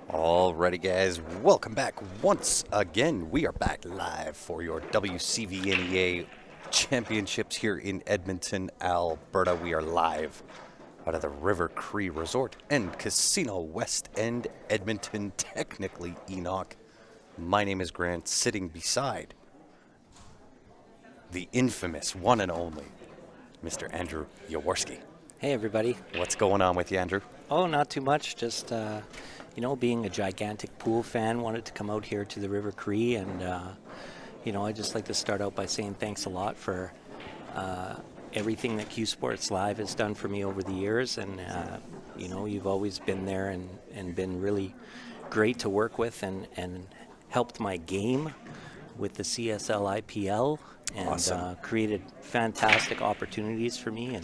Alrighty, guys, welcome back once again. We are back live for your WCVNEA championships here in Edmonton, Alberta. We are live out of the River Cree Resort and Casino West End, Edmonton, technically Enoch. My name is Grant, sitting beside the infamous one and only Mr. Andrew Jaworski. Hey, everybody. What's going on with you, Andrew? Oh, not too much. Just, being a gigantic pool fan, wanted to come out here to the River Cree. And, I'd just like to start out by saying thanks a lot for everything that Q Sports Live has done for me over the years. And, you've always been there and been really great to work with and helped my game with the CSL IPL and Awesome. Created fantastic opportunities for me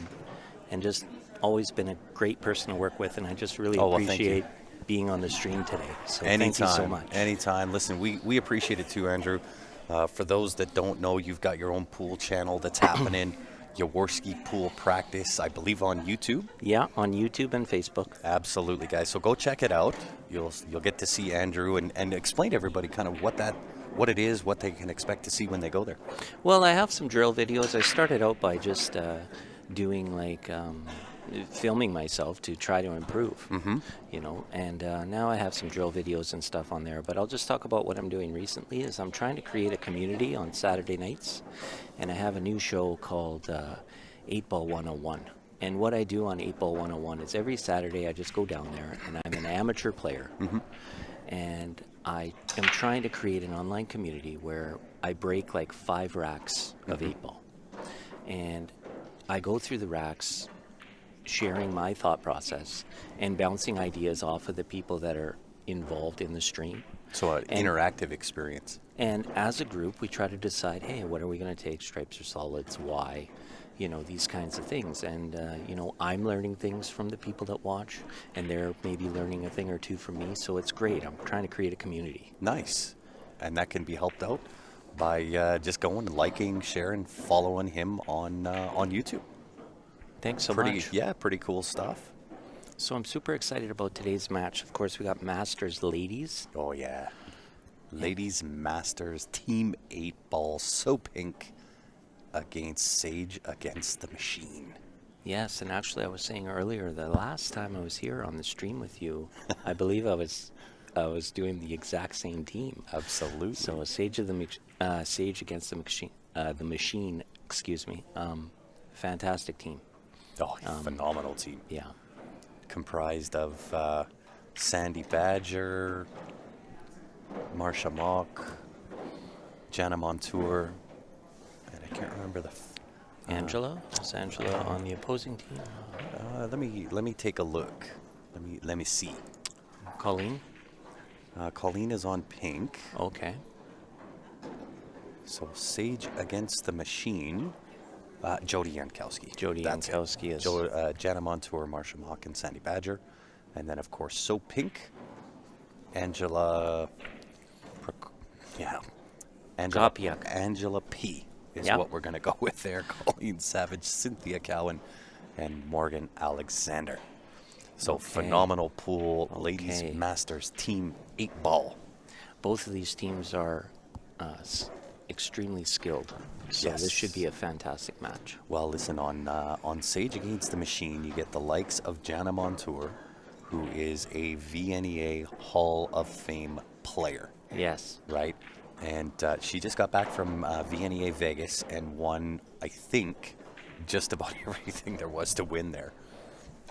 and just always been a great person to work with, and I just really appreciate being on the stream today. So thank you so much. Anytime. Listen, we appreciate it too, Andrew. For those that don't know, you've got your own pool channel that's happening, Jaworski Pool Practice, I believe on YouTube. Yeah, on YouTube and Facebook. Absolutely, guys. So go check it out. You'll get to see Andrew and explain to everybody kind of what it is, what they can expect to see when they go there. Well, I have some drill videos. I started out by just doing filming myself to try to improve, and now I have some drill videos and stuff on there. But I'll just talk about what I'm doing recently is I'm trying to create a community on Saturday nights, and I have a new show called 8 Ball 101. And what I do on 8 Ball 101 is every Saturday I just go down there, and I'm an amateur player, and I am trying to create an online community where I break like 5 racks of 8 ball, and I go through the racks, sharing my thought process and bouncing ideas off of the people that are involved in the stream. So an interactive experience. And as a group, we try to decide, hey, what are we going to take? Stripes or solids? Why? These kinds of things. And, I'm learning things from the people that watch, and they're maybe learning a thing or two from me. So it's great. I'm trying to create a community. Nice. And that can be helped out by just going, liking, sharing, following him on YouTube. Thanks so much. Yeah, pretty cool stuff. So I'm super excited about today's match. Of course, we got Masters ladies. Oh, yeah. Ladies Masters Team 8 Ball, So Pink against Sage against the Machine. Yes, and actually I was saying earlier, the last time I was here on the stream with you, I believe I was doing the exact same team. Absolutely. So Sage against the Machine, excuse me. Fantastic team. Oh, phenomenal team. Yeah. Comprised of Sandy Badger, Marsha Mock, Jana Montour, and I can't remember Angela? Is Angela on the opposing team? Let me take a look. Let me see. Colleen? Colleen is on pink. Okay. So Sage against the Machine. Jody Yankowski. Jody Yankowski is. Jana Montour, Marsha Mock, and Sandy Badger. And then, of course, So Pink, Angela P is what we're going to go with there. Colleen Savage, Cynthia Cowan, and Morgan Alexander. So phenomenal pool. Ladies Masters Team 8 Ball. Both of these teams are extremely skilled. So this should be a fantastic match. Well, listen, on Sage Against the Machine, you get the likes of Jana Montour, who is a VNEA Hall of Fame player. Yes. Right? And she just got back from VNEA Vegas and won, I think, just about everything there was to win there.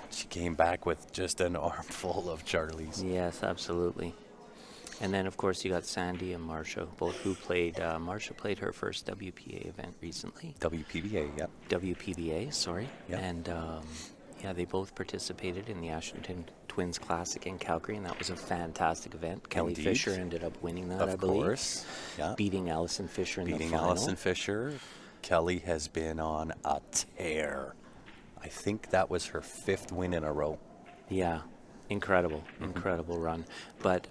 She came back with just an armful of Charlies. Yes, absolutely. And then, of course, you got Sandy and Marsha, both who played. Marsha played her first WPA event recently. WPBA, yep. WPBA, sorry. Yep. And, they both participated in the Ashton Twins Classic in Calgary, and that was a fantastic event. Kelly Fisher ended up winning that, I believe. Of course, yeah. Beating Allison Fisher in the final. Beating Allison Fisher. Kelly has been on a tear. I think that was her 5th win in a row. Yeah. Incredible run. But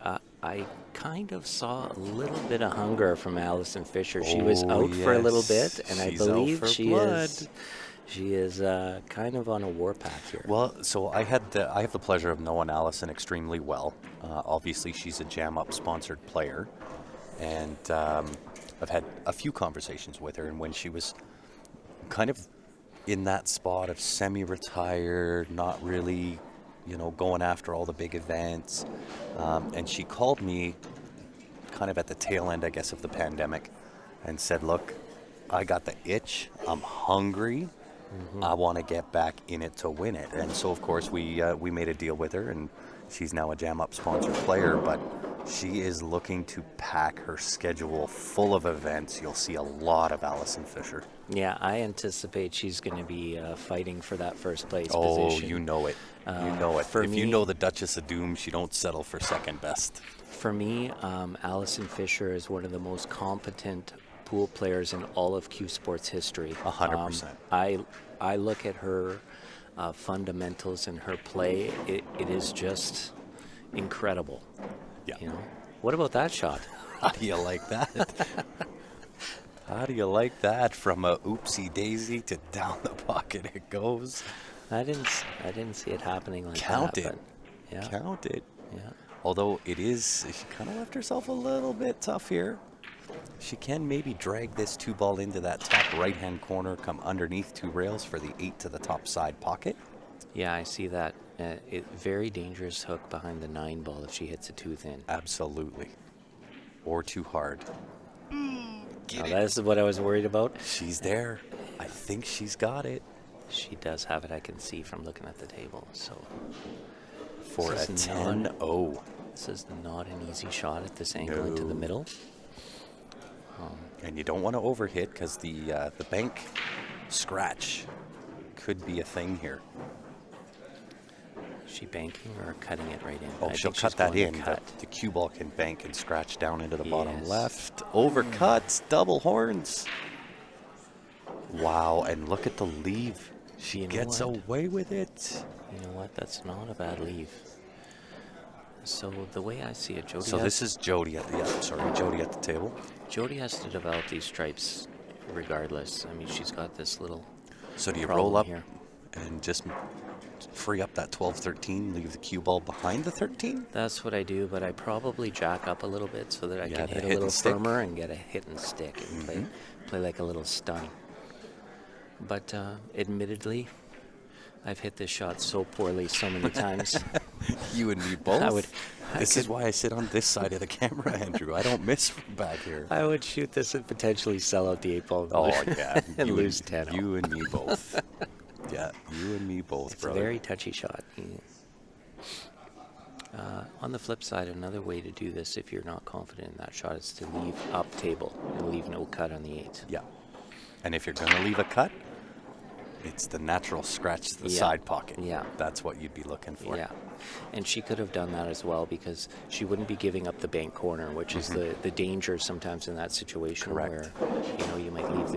I kind of saw a little bit of hunger from Allison Fisher. She was out for a little yes. bit, and I She's out believe for she blood. is kind of on a warpath here. Well, so I have the pleasure of knowing Allison extremely well. Obviously, she's a Jam Up sponsored player, and I've had a few conversations with her. And when she was kind of in that spot of semi-retired, not really, going after all the big events, and she called me kind of at the tail end, I guess, of the pandemic, and said, "Look, I got the itch. I'm hungry. I want to get back in it to win it." And so, of course, we made a deal with her, and she's now a Jam Up sponsored player, but she is looking to pack her schedule full of events. You'll see a lot of Allison Fisher. Yeah, I anticipate she's going to be fighting for that first place Oh, position. you know it. You know it. For If me, you know the Duchess of Doom, she don't settle for second best. For me, Allison Fisher is one of the most competent pool players in all of Q Sports history. 100%. I look at her fundamentals and her play. It is just incredible. Yeah. What about that shot? How do you like that? How do you like that? From a oopsie daisy to down the pocket it goes. I didn't see it happening like Count that. it. But yeah. Count it. Yeah. Although she kind of left herself a little bit tough here. She can maybe drag this 2-ball into that top right-hand corner, come underneath 2 rails for the 8 to the top side pocket. Yeah, I see that. Very dangerous hook behind the 9 ball if she hits it too thin. Absolutely. Or too hard. That's what I was worried about. She's there. I think she's got it. She does have it, I can see from looking at the table. So For a This is 10-0. this is not an easy shot at this angle into the No. middle. And you don't want to overhit because the bank scratch could be a thing here. Is she banking or cutting it right in? Oh, I she'll think cut she's that going in. to cut. The cue ball can bank and scratch down into the bottom Yes. left. Overcuts, double horns. Wow, and look at the leave. She You know gets what? away with it. You know what? That's not a bad leave. So the way I see it, So this is Jody at Jody at the table. Jody has to develop these stripes regardless. I mean, she's got this little So do you problem roll up here. and just free up that 12-13, leave the cue ball behind the 13? That's what I do, but I probably jack up a little bit so that I Yeah, can the hit a hit and little stick. firmer and get a hit and stick and play like a little stun. But admittedly, I've hit this shot so poorly so many times. You and me both. This is could- why I sit on this side of the camera, Andrew. I don't miss from back here. I would shoot this and potentially sell out the 8-ball Oh, yeah. and You lose 10. You and me both. Yeah, you and me both, It's brother. a very touchy shot. On the flip side, another way to do this if you're not confident in that shot is to leave up table and leave no cut on the 8. Yeah. And if you're going to leave a cut, it's the natural scratch to the Yeah. side pocket. Yeah. That's what you'd be looking for. Yeah, and she could have done that as well because she wouldn't be giving up the bank corner, which is the danger sometimes in that situation Correct. where you might leave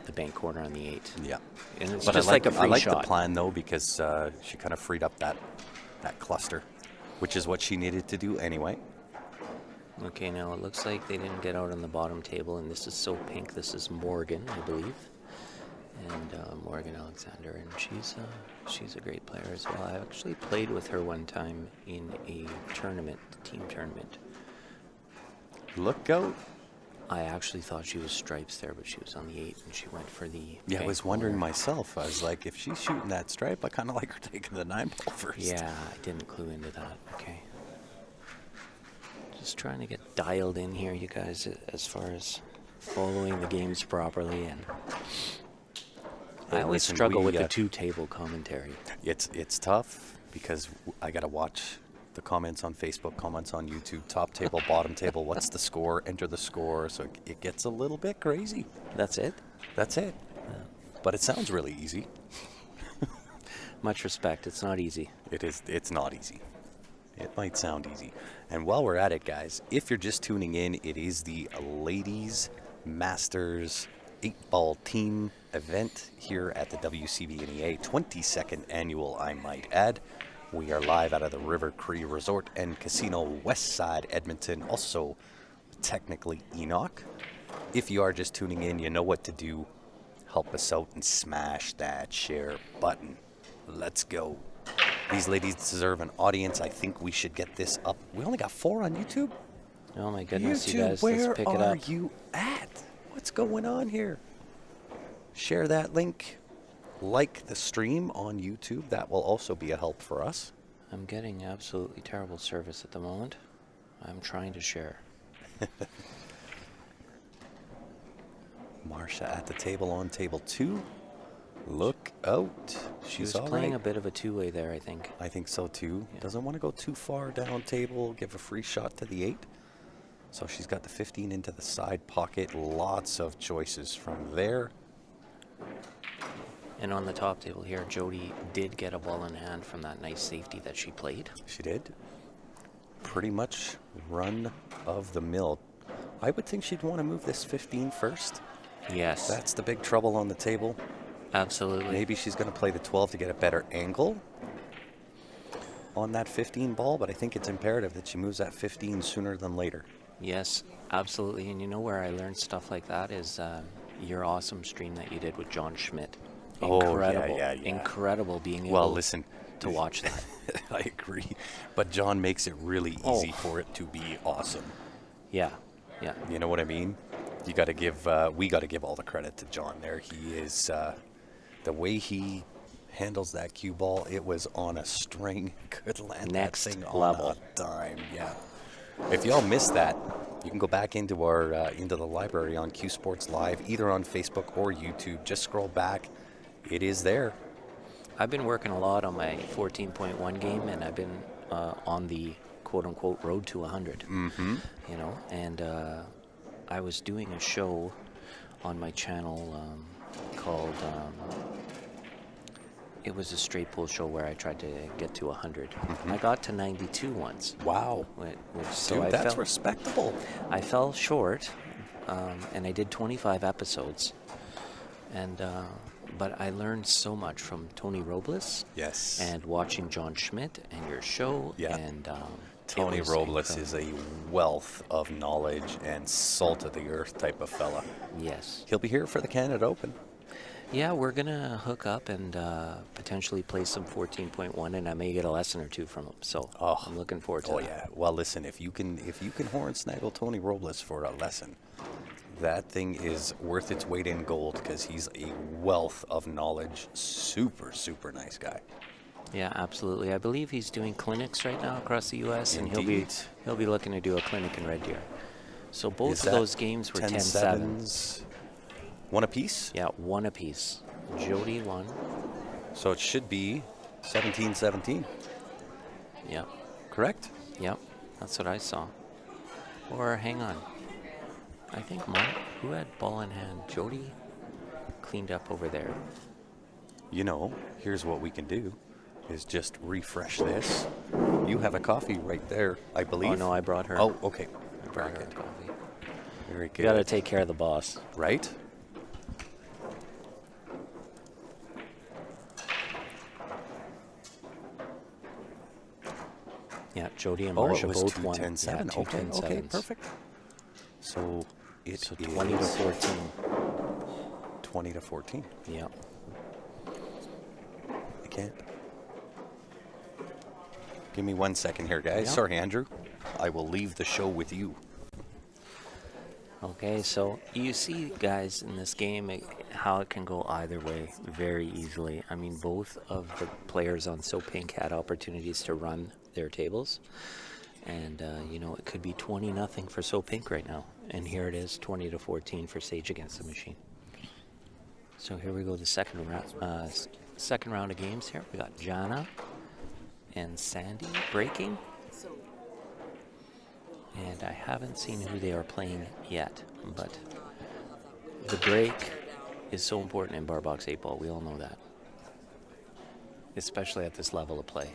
the bank corner on the 8. Yeah. And it's But just I like, like a free I like shot. the plan, though, because she kind of freed up that cluster, which is what she needed to do anyway. Okay, now it looks like they didn't get out on the bottom table, and this is so pink. This is Morgan, I believe, and Morgan Alexander, and she's a great player as well. I actually played with her one time in a tournament, team tournament. Look out. I actually thought she was stripes there, but she was on the 8, and she went for the Yeah, I bank was wondering corner. myself. I was like, if she's shooting that stripe, I kind of like her taking the 9-ball first. Yeah, I didn't clue into that. Okay. Just trying to get dialed in here, you guys, as far as following the games properly. And I Hey, always listen, struggle with we, the two-table commentary. It's tough because I got to watch the comments on Facebook, comments on YouTube, top table, bottom table, what's the score, enter the score. So it gets a little bit crazy. That's it? That's it. But it sounds really easy. Much respect. It's not easy. It's not easy. It might sound easy. And while we're at it, guys, if you're just tuning in, it is the Ladies Masters 8-ball team event here at the WCVNEA 22nd annual, I might add. We are live out of the River Cree Resort and Casino, West Side, Edmonton. Also, technically Enoch. If you are just tuning in, you know what to do. Help us out and smash that share button. Let's go. These ladies deserve an audience. I think we should get this up. We only got 4 on YouTube. Oh my goodness, YouTube, you guys, where let's pick it are up. you at? What's going on here? Share that link. Like the stream on YouTube. That will also be a help for us. I'm getting absolutely terrible service at the moment. I'm trying to share. Marsha at the table on table 2. Look out. She She's was playing right. a bit of a two-way there, I think. I think so too. Yeah. Doesn't want to go too far down table. Give a free shot to the 8. So she's got the 15 into the side pocket. Lots of choices from there. And on the top table here, Jody did get a ball in hand from that nice safety that she played. She did. Pretty much run of the mill. I would think she'd want to move this 15 first. Yes, That's the big trouble on the table. absolutely. Maybe she's going to play the 12 to get a better angle on that 15 ball, but I think it's imperative that she moves that 15 sooner than later. Yes, absolutely. And you know where I learned stuff like that is your awesome stream that you did with John Schmidt. Oh, yeah, Incredible. yeah. Incredible being able Well, listen, to watch that. I agree, but John makes it really easy Oh. for it to be awesome. Yeah, yeah. You know what I mean? You got to give, we got to give all the credit to John there. He is, the way he handles that cue ball, it was on a string. Could land Next that thing level. on a dime. Yeah. If y'all missed that, you can go back into our into the library on Q Sports Live, either on Facebook or YouTube. Just scroll back. It is there. I've been working a lot on my 14.1 game, and I've been on the quote-unquote road to 100. Mm-hmm. You know, and I was doing a show on my channel called. It was a straight pull show where I tried to get to 100. I got to 92 once. Wow. So Dude, I that's felt, respectable. I fell short, and I did 25 episodes, and but I learned so much from Tony Robles. Yes. And watching John Schmidt and your show. Yeah. And Tony it was Robles incredible. is a wealth of knowledge and salt of the earth type of fella. Yes. He'll be here for the Canada Open. Yeah, we're gonna hook up and potentially play some 14.1, and I may get a lesson or two from him. So I'm looking forward to Oh that. yeah. Well, listen, if you can horn snaggle Tony Robles for a lesson, that thing is worth its weight in gold because he's a wealth of knowledge. Super, super nice guy. Yeah, absolutely. I believe he's doing clinics right now across the U.S. and Indeed. he'll be looking to do a clinic in Red Deer. So both Is of that those games were 10-7. One apiece? Yeah, one apiece. Jody won. So it should be 17-17, Yeah, correct? yep. That's what I saw. Or hang on. I think who had ball in hand? Jody cleaned up over there. You know, here's what we can do, is just refresh this. You have a coffee right there, I believe. Oh no, I brought her. Oh, okay. I brought Very her a good. coffee. Very You good. gotta take care of the boss. Right? Yeah, Jody and Oh, it Marsha was both two won. 10-7. Yeah, two Okay, 10-7s. okay, perfect. So it's So 20 to 14. 20 to 14. Yeah. I can't. Give me 1 second here, guys. Yeah. Sorry, Andrew. I will leave the show with you. Okay, so you see, guys, in this game, how it can go either way very easily. I mean, both of the players on So Pink had opportunities to run their tables. And, you know, it could be 20-0 for So Pink right now. And here it is, 20 to 14 for Sage Against the Machine. So here we go, the second round of games here. We got Jana and Sandy breaking. And I haven't seen who they are playing yet, but the break is so important in bar box 8 ball. We all know that, especially at this level of play.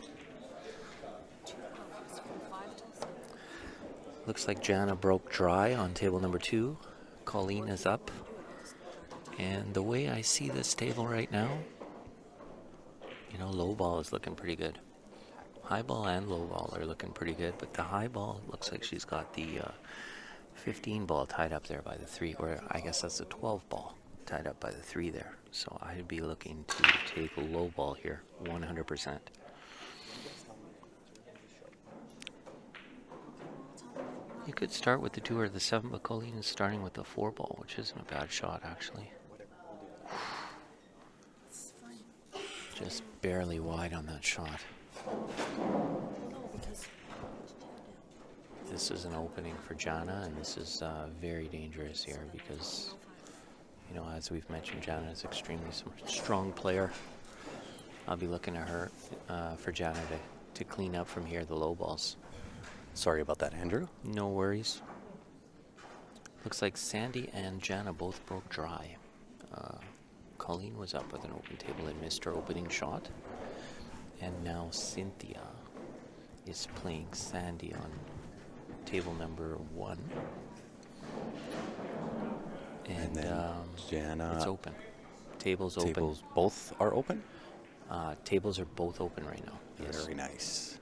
Looks like Jana broke dry on table number 2. Colleen is up. And the way I see this table right now, you know, low ball is looking pretty good. High ball and low ball are looking pretty good, but the high ball looks like she's got the 15 ball tied up there by the 3, or I guess that's the 12 ball tied up by the 3 there. So I'd be looking to take a low ball here, 100%. You could start with the 2 or the 7, but Colleen is starting with the 4 ball, which isn't a bad shot, actually. Just barely wide on that shot. This is an opening for Jana, and this is very dangerous here because, you know, as we've mentioned, Jana is extremely strong player. I'll be looking at her for Jana to clean up from here the low balls. Sorry about that, Andrew. No worries. Looks like Sandy and Jana both broke dry. Colleen was up with an open table and missed her opening shot. And now Cynthia is playing Sandy on table number 1. And Jana. It's open. Tables open. Tables both are open? Tables are both open right now. Yes. Very nice.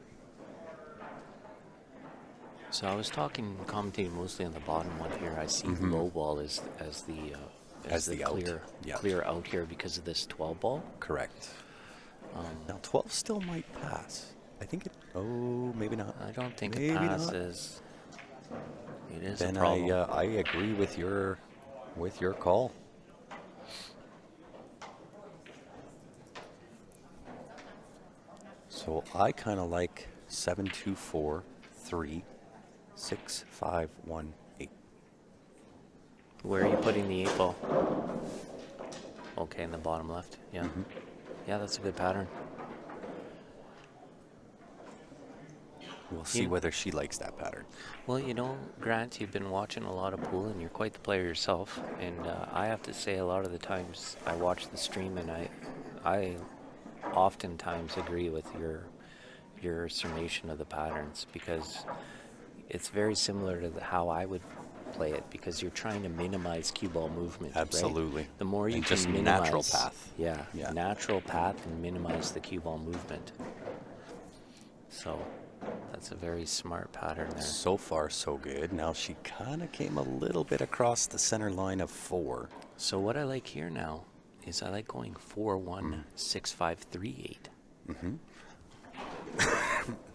So I was commentating mostly on the bottom one here. I see low ball as the clear out here because of this 12 ball. Correct. Now 12 still might pass. I think it. Oh, maybe not. I don't think maybe it passes. Not. It is then a problem. I agree with your call. So I kind of like 7, 2, 4, 3, 6, 5, 1, 8. Where are you putting the 8 ball? Okay, in the bottom left. Yeah. Yeah, that's a good pattern. We'll see whether she likes that pattern. Well, you know, Grant, you've been watching a lot of pool, and you're quite the player yourself. And I have to say, a lot of the times I watch the stream, and I oftentimes agree with your summation of the patterns, because it's very similar to how I would play it, because you're trying to minimize cue ball movement. Absolutely. Right? The more you and can just minimize, natural path. Yeah, natural path, and minimize the cue ball movement. So that's a very smart pattern there. So far, so good. Now she kind of came a little bit across the center line of 4. So what I like here now is I like going 4-1, 6-5-3-8.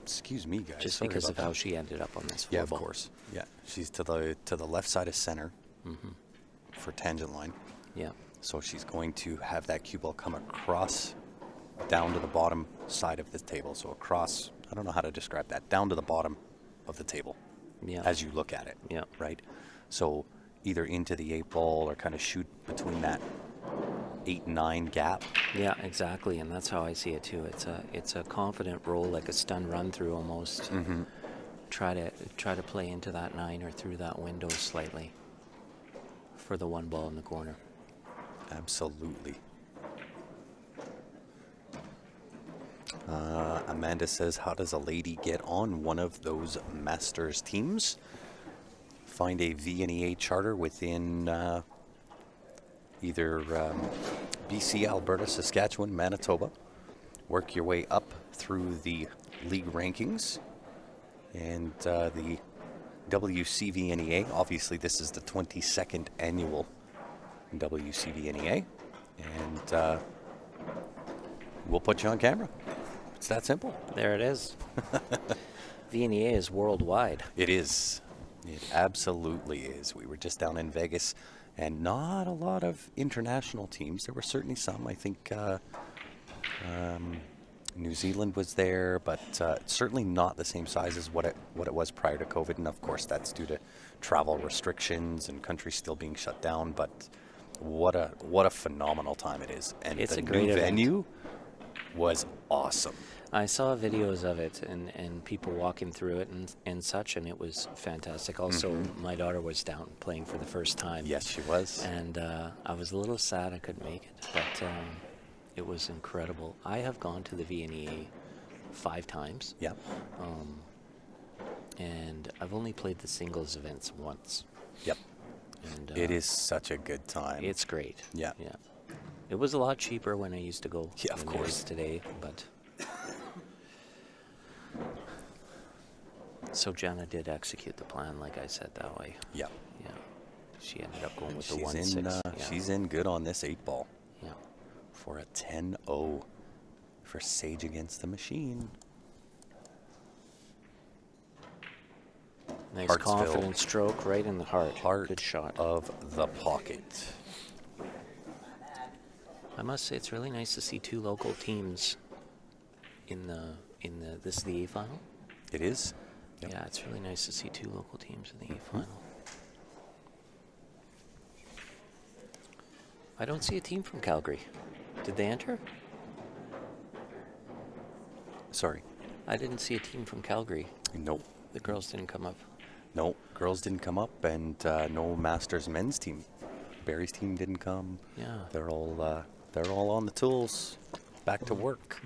Excuse me, guys. Just Sorry because about of that. how she ended up on this 4 Yeah, of ball. course. Yeah, she's to the left side of center for tangent line. Yeah. So she's going to have that cue ball come across down to the bottom side of the table. So across, I don't know how to describe that, down to the bottom of the table as you look at it. Yeah. Right? So either into the 8 ball or kind of shoot between that 8-9 gap. Yeah, exactly, and that's how I see it too. It's a confident roll, like a stun run through almost. Try to play into that 9 or through that window slightly for the 1 ball in the corner. Absolutely. Amanda says, how does a lady get on one of those Masters teams? Find a VNEA charter within either BC, Alberta, Saskatchewan, Manitoba. Work your way up through the league rankings. And the WCVNEA, obviously this is the 22nd annual WCVNEA. And we'll put you on camera. It's that simple. There it is. VNEA is worldwide. It is. It absolutely is. We were just down in Vegas, and not a lot of international teams. There were certainly some. I think New Zealand was there, but certainly not the same size as what it was prior to COVID. And of course, that's due to travel restrictions and countries still being shut down. But what a phenomenal time it is, and It's the a great new event. venue was awesome. I saw videos of it and people walking through it and such, and it was fantastic. Also, my daughter was down playing for the first time. Yes, she was. And I was a little sad I couldn't make it, but it was incredible. I have gone to the VNEA 5 times. Yeah. And I've only played the singles events once. Yep. And It is such a good time. It's great. Yeah. Yeah. It was a lot cheaper when I used to go. Yeah, of than it course. is today, but So Jana did execute the plan, like I said, that way. Yeah. Yeah. She ended up going with the She's 1-6. in, she's in good on this 8-ball Yeah. for a 10-0 for Sage against the Machine. Nice Hartsville. confident stroke right in the heart. Heart Good shot. of the pocket. I must say it's really nice to see two local teams in the this is the A final. It is. Yep. Yeah, it's really nice to see two local teams in the A final. I don't see a team from Calgary. Did they enter? Sorry. I didn't see a team from Calgary. Nope. The girls didn't come up. No, girls didn't come up, and no Masters men's team. Barry's team didn't come. Yeah. They're all on the tools, back to work.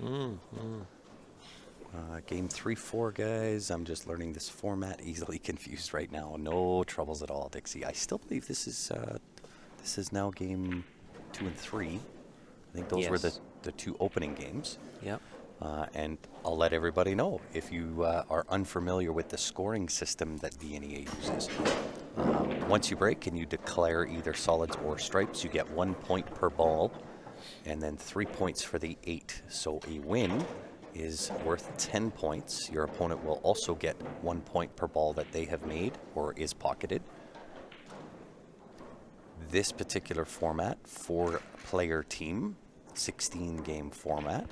Game 3-4, guys. I'm just learning this format, easily confused right now. No troubles at all, Dixie. I still believe this is now game 2 and 3. I think those were the two opening games. Yep. And I'll let everybody know if you are unfamiliar with the scoring system that WCVNEA uses. Once you break and you declare either solids or stripes, you get 1 point per ball, and then 3 points for the 8. So a win is worth 10 points. Your opponent will also get 1 point per ball that they have made or is pocketed. This particular format, 4-player team, 16-game format.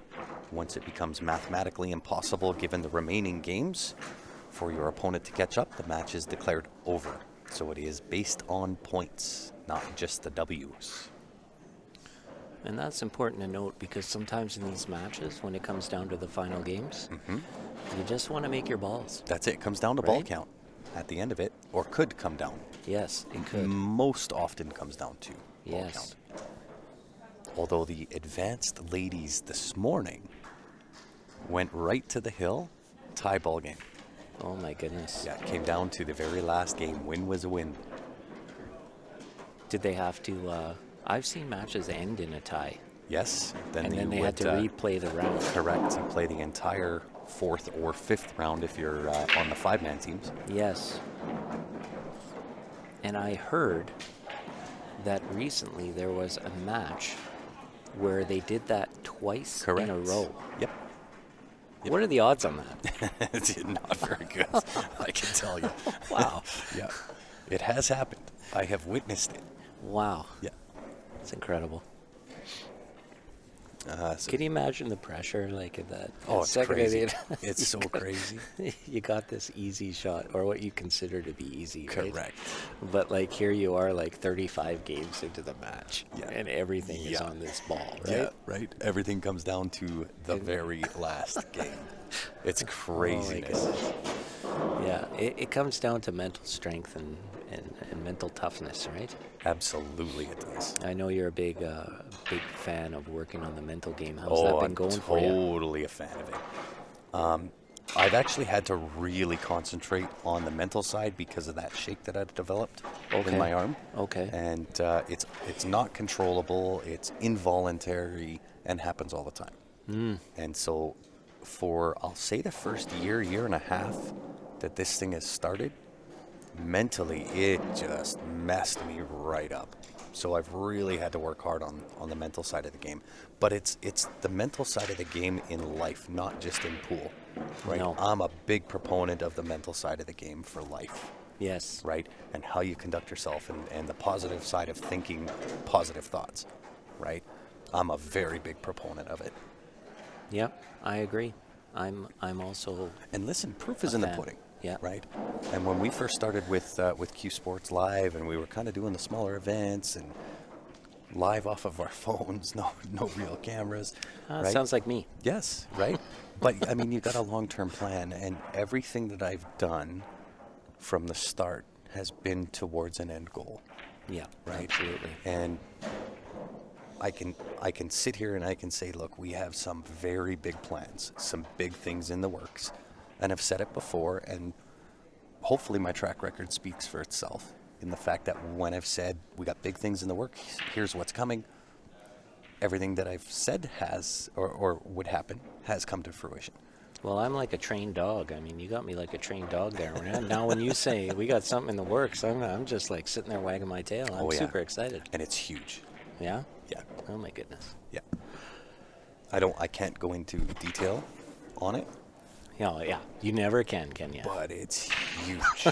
Once it becomes mathematically impossible, given the remaining games, for your opponent to catch up, the match is declared over. So it is based on points, not just the W's. And that's important to note because sometimes in these matches, when it comes down to the final games, you just want to make your balls. That's it. It comes down to ball count at the end of it, or could come down. Yes, it could. Most often comes down to ball Yes. count. Although the advanced ladies this morning went right to the hill, tie ball game. Oh my goodness. Yeah, it came down to the very last game. Win was a win. Did they have to, I've seen matches end in a tie. Yes. And then they would, had to replay the round. Correct. You play the entire 4th or 5th round if you're on the 5-man teams. Yes. And I heard that recently there was a match where they did that twice Correct. in a row. Yep. What are the odds on that? It's not very good, I can tell you. Wow. Yeah. It has happened. I have witnessed it. Wow. Yeah. It's incredible. So Can you imagine the pressure like at that? Oh, it's second crazy. it- It's so crazy. You got this easy shot, or what you consider to be easy, right? Correct. But like here you are, like 35 games into the match, Yeah. and everything is Yeah. on this ball, right? Yeah, right. Everything comes down to the very last game. It's craziness. goodness. Yeah, it comes down to mental strength and mental toughness, right? Absolutely it does. I know you're a big fan of working on the mental game. How's that been I'm going for you? totally a fan of it. I've actually had to really concentrate on the mental side because of that shake that I've developed in my arm. Okay. And it's not controllable, it's involuntary, and happens all the time. And so for, I'll say the first year and a half that this thing has started, mentally it just messed me right up. So I've really had to work hard on the mental side of the game. But it's the mental side of the game in life, not just in pool. Right? No. I'm a big proponent of the mental side of the game for life. Yes. Right? And how you conduct yourself and the positive side of thinking positive thoughts. Right? I'm a very big proponent of it. Yep, I agree. I'm also And listen, proof is in the fan. pudding. Yeah. Right. And when we first started with Q Sports Live, and we were kind of doing the smaller events and live off of our phones, no real cameras. Right? Sounds like me. Yes. Right. But I mean, you got a long-term plan, and everything that I've done from the start has been towards an end goal. Yeah, Right. absolutely. And I can sit here and I can say, look, we have some very big plans, some big things in the works. And I've said it before, and hopefully my track record speaks for itself in the fact that when I've said we got big things in the works, here's what's coming, everything that I've said has or would happen has come to fruition. Well, I'm like a trained dog. I mean, you got me like a trained dog there. Now, when you say we got something in the works, I'm just like sitting there wagging my tail. I'm super excited. And it's huge. Yeah? Yeah. Oh, my goodness. Yeah. I can't go into detail on it. Yeah. You never can you? But it's huge.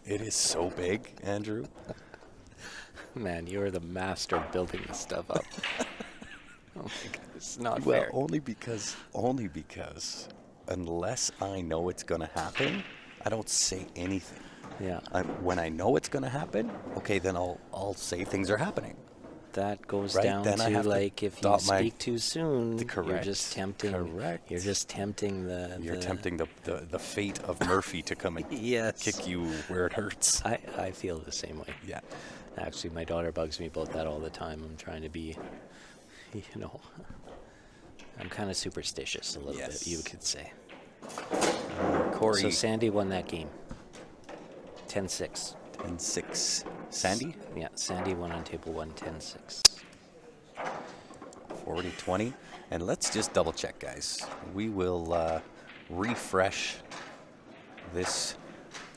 It is so big, Andrew. Man, you're the master of building this stuff up. Oh my God, it's not Well, fair. only because unless I know it's going to happen, I don't say anything. Yeah. When I know it's going to happen, okay, then I'll say things are happening. That goes Right, down then I to have to like if you dot my- speak too soon, you're Correct. just tempting. Correct. You're just tempting You're tempting the fate of Murphy to come and Yes. kick you where it hurts. I feel the same way. Yeah. Actually, my daughter bugs me about that all the time. I'm trying to be, I'm kind of superstitious a little bit, you could say. Corey. So Sandy won that game. 10-6. 10-6. Sandy? Yeah, Sandy won on table 1, 10-6. 40-20. And let's just double check, guys. We will refresh this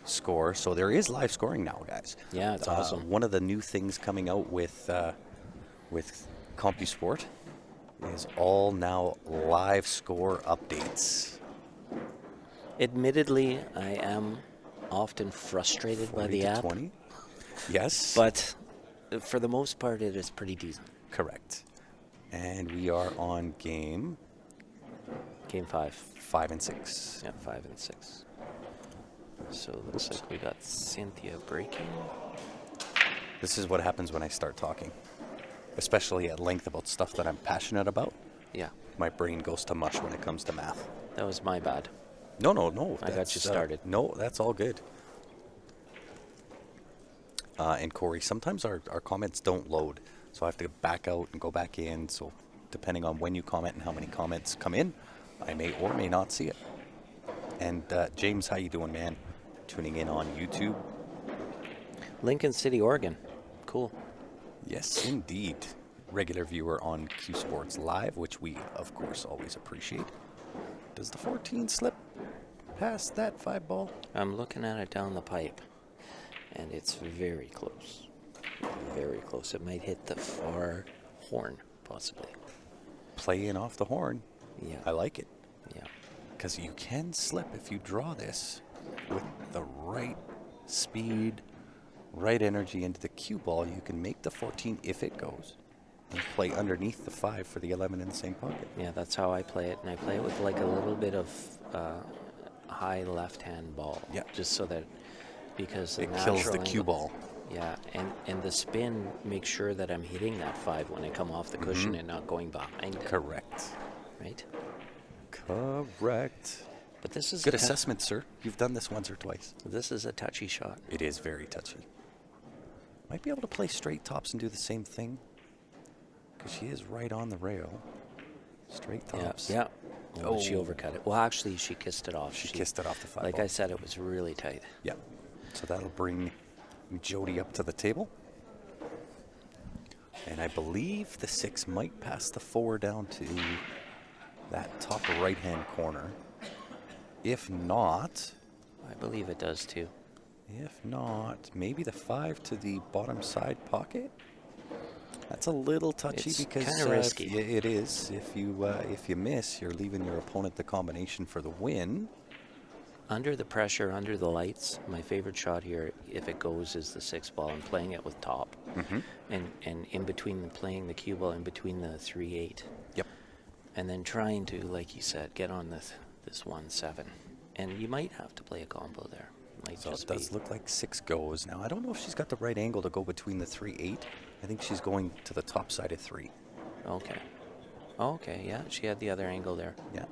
score. So there is live scoring now, guys. Yeah, it's awesome. One of the new things coming out with CompuSport is all now live score updates. Admittedly, I am often frustrated by the app, 20. Yes. but for the most part, it is pretty decent. Correct. And we are on game Game 5. 5 and 6. Yeah, 5 and 6. So it looks like we got Cynthia breaking. This is what happens when I start talking, especially at length about stuff that I'm passionate about. Yeah, My brain goes to mush when it comes to math. that was my bad. No. I got that's, you started. No, that's all good. And Corey, sometimes our comments don't load, so I have to back out and go back in. So depending on when you comment and how many comments come in, I may or may not see it. And James, how you doing, man? Tuning in on YouTube. Lincoln City, Oregon. Cool. Yes, indeed. Regular viewer on Q Sports Live, which we, of course, always appreciate. Does the 14 slip past that 5 ball? I'm looking at it down the pipe, and it's very close. Very close. It might hit the far horn, possibly. Playing off the horn. Yeah. I like it. Yeah. Because you can slip if you draw this with the right speed, right energy into the cue ball. You can make the 14 if it goes and play underneath the 5 for the 11 in the same pocket. Yeah, that's how I play it, and I play it with like a little bit of high left-hand ball. Yeah. Just so that, because It kills the cue ball. Yeah, and the spin makes sure that I'm hitting that 5 when I come off the cushion and not going behind it. Correct. Right? Correct. But this is Good assessment, sir. You've done this once or twice. This is a touchy shot. It is very touchy. Might be able to play straight tops and do the same thing. Because she is right on the rail. Straight tops. Yeah. Oh, she overcut it. Well, actually, she kissed it off. She kissed it off the 5 Like ball. I said, it was really tight. Yeah. So that'll bring Jody up to the table. And I believe the 6 might pass the 4 down to that top right-hand corner. If not, I believe it does too. if not, maybe the 5 to the bottom side pocket. That's a little touchy It's because kinda risky. it is. If you miss, you're leaving your opponent the combination for the win. Under the pressure, under the lights, my favorite shot here, if it goes, is the 6 ball and playing it with top. And in between playing the cue ball, in between the 3-8. Yep. And then trying to, like you said, get on this 1-7. And you might have to play a combo there. Might So it just does be. look like 6 goes. Now, I don't know if she's got the right angle to go between the 3-8. I think she's going to the top side of 3. Okay. Okay, yeah, she had the other angle there. Yeah.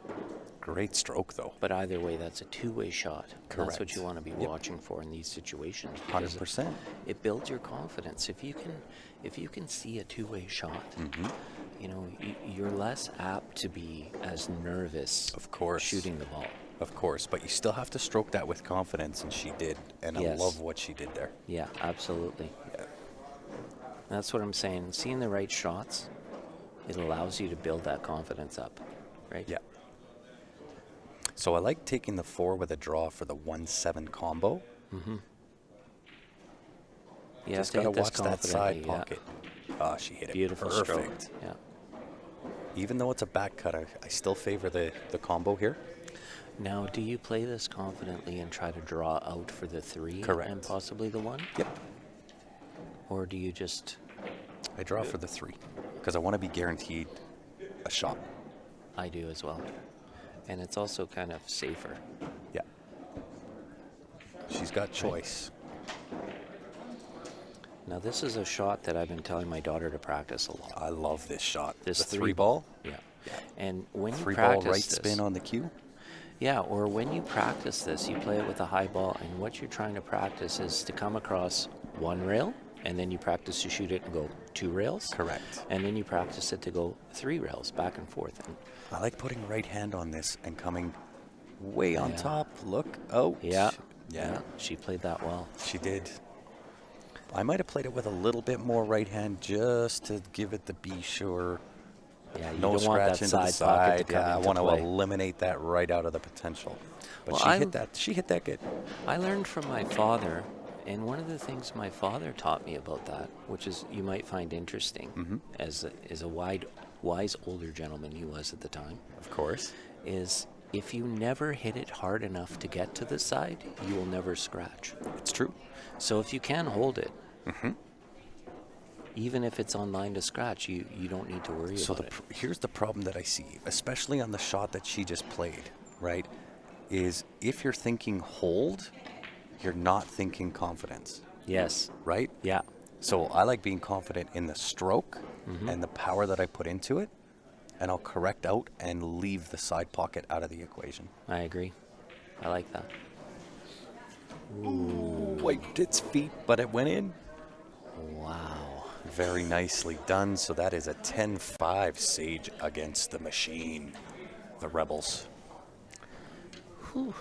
Great stroke, though. But either way, that's a two-way shot. That's what Correct. you want to be Yep. watching for in these situations. because 100%. It builds your confidence. If you can see a two-way shot, you know, you're less apt to be as nervous. Of course. Shooting the ball. Of course, but you still have to stroke that with confidence, and she did. And Yes. I love what she did there. Yeah, absolutely. Yeah. That's what I'm saying. Seeing the right shots, it allows you to build that confidence up, right? Yeah. So I like taking the 4 with a draw for the 1-7 combo. You Just have gotta to hit this watch that side confidently, yeah. pocket. Oh, she hit it Beautiful perfect. stroke. Yeah. Even though it's a back cut, I still favor the combo here. Now, do you play this confidently and try to draw out for the 3 Correct. and possibly the 1? Yep. Or do you just... I draw for the 3 because I want to be guaranteed a shot. I do as well. And it's also kind of safer. Yeah. She's got choice. Now, this is a shot that I've been telling my daughter to practice a lot. I love this shot. This the 3 3 ball. Yeah. And when you 3 practice ball right this, spin on the cue. yeah, or when you practice this, you play it with a high ball, and what you're trying to practice is to come across 1 rail, and then you practice to shoot it and go 2 rails. Correct. And then you practice it to go 3 rails, back and forth. And I like putting right hand on this and coming way on Yeah. top. Look out. yeah, Yeah. she played that well. She did. I might have played it with a little bit more right hand just to give it the be sure. Yeah, you No don't want scratch that into the side pocket to side. come Yeah, I into want to play. eliminate that right out of the potential. But Well, she hit that. She hit that good. I learned from my father, and one of the things my father taught me about that, which is you might find interesting, as a wise older gentleman he was at the time, Of course. is if you never hit it hard enough to get to the side, you will never scratch. It's true. So if you can hold it, even if it's on line to scratch, you don't need to worry So about it. here's the problem that I see, especially on the shot that she just played, right? Is if you're thinking hold, you're not thinking confidence, Yes. right? Yeah. So I like being confident in the stroke and the power that I put into it, and I'll correct out and leave the side pocket out of the equation. I agree. I like that. Wiped its feet, but it went in. Wow. Very nicely done. So that is a 10-5 Sage against the machine, the Rebels. Whew.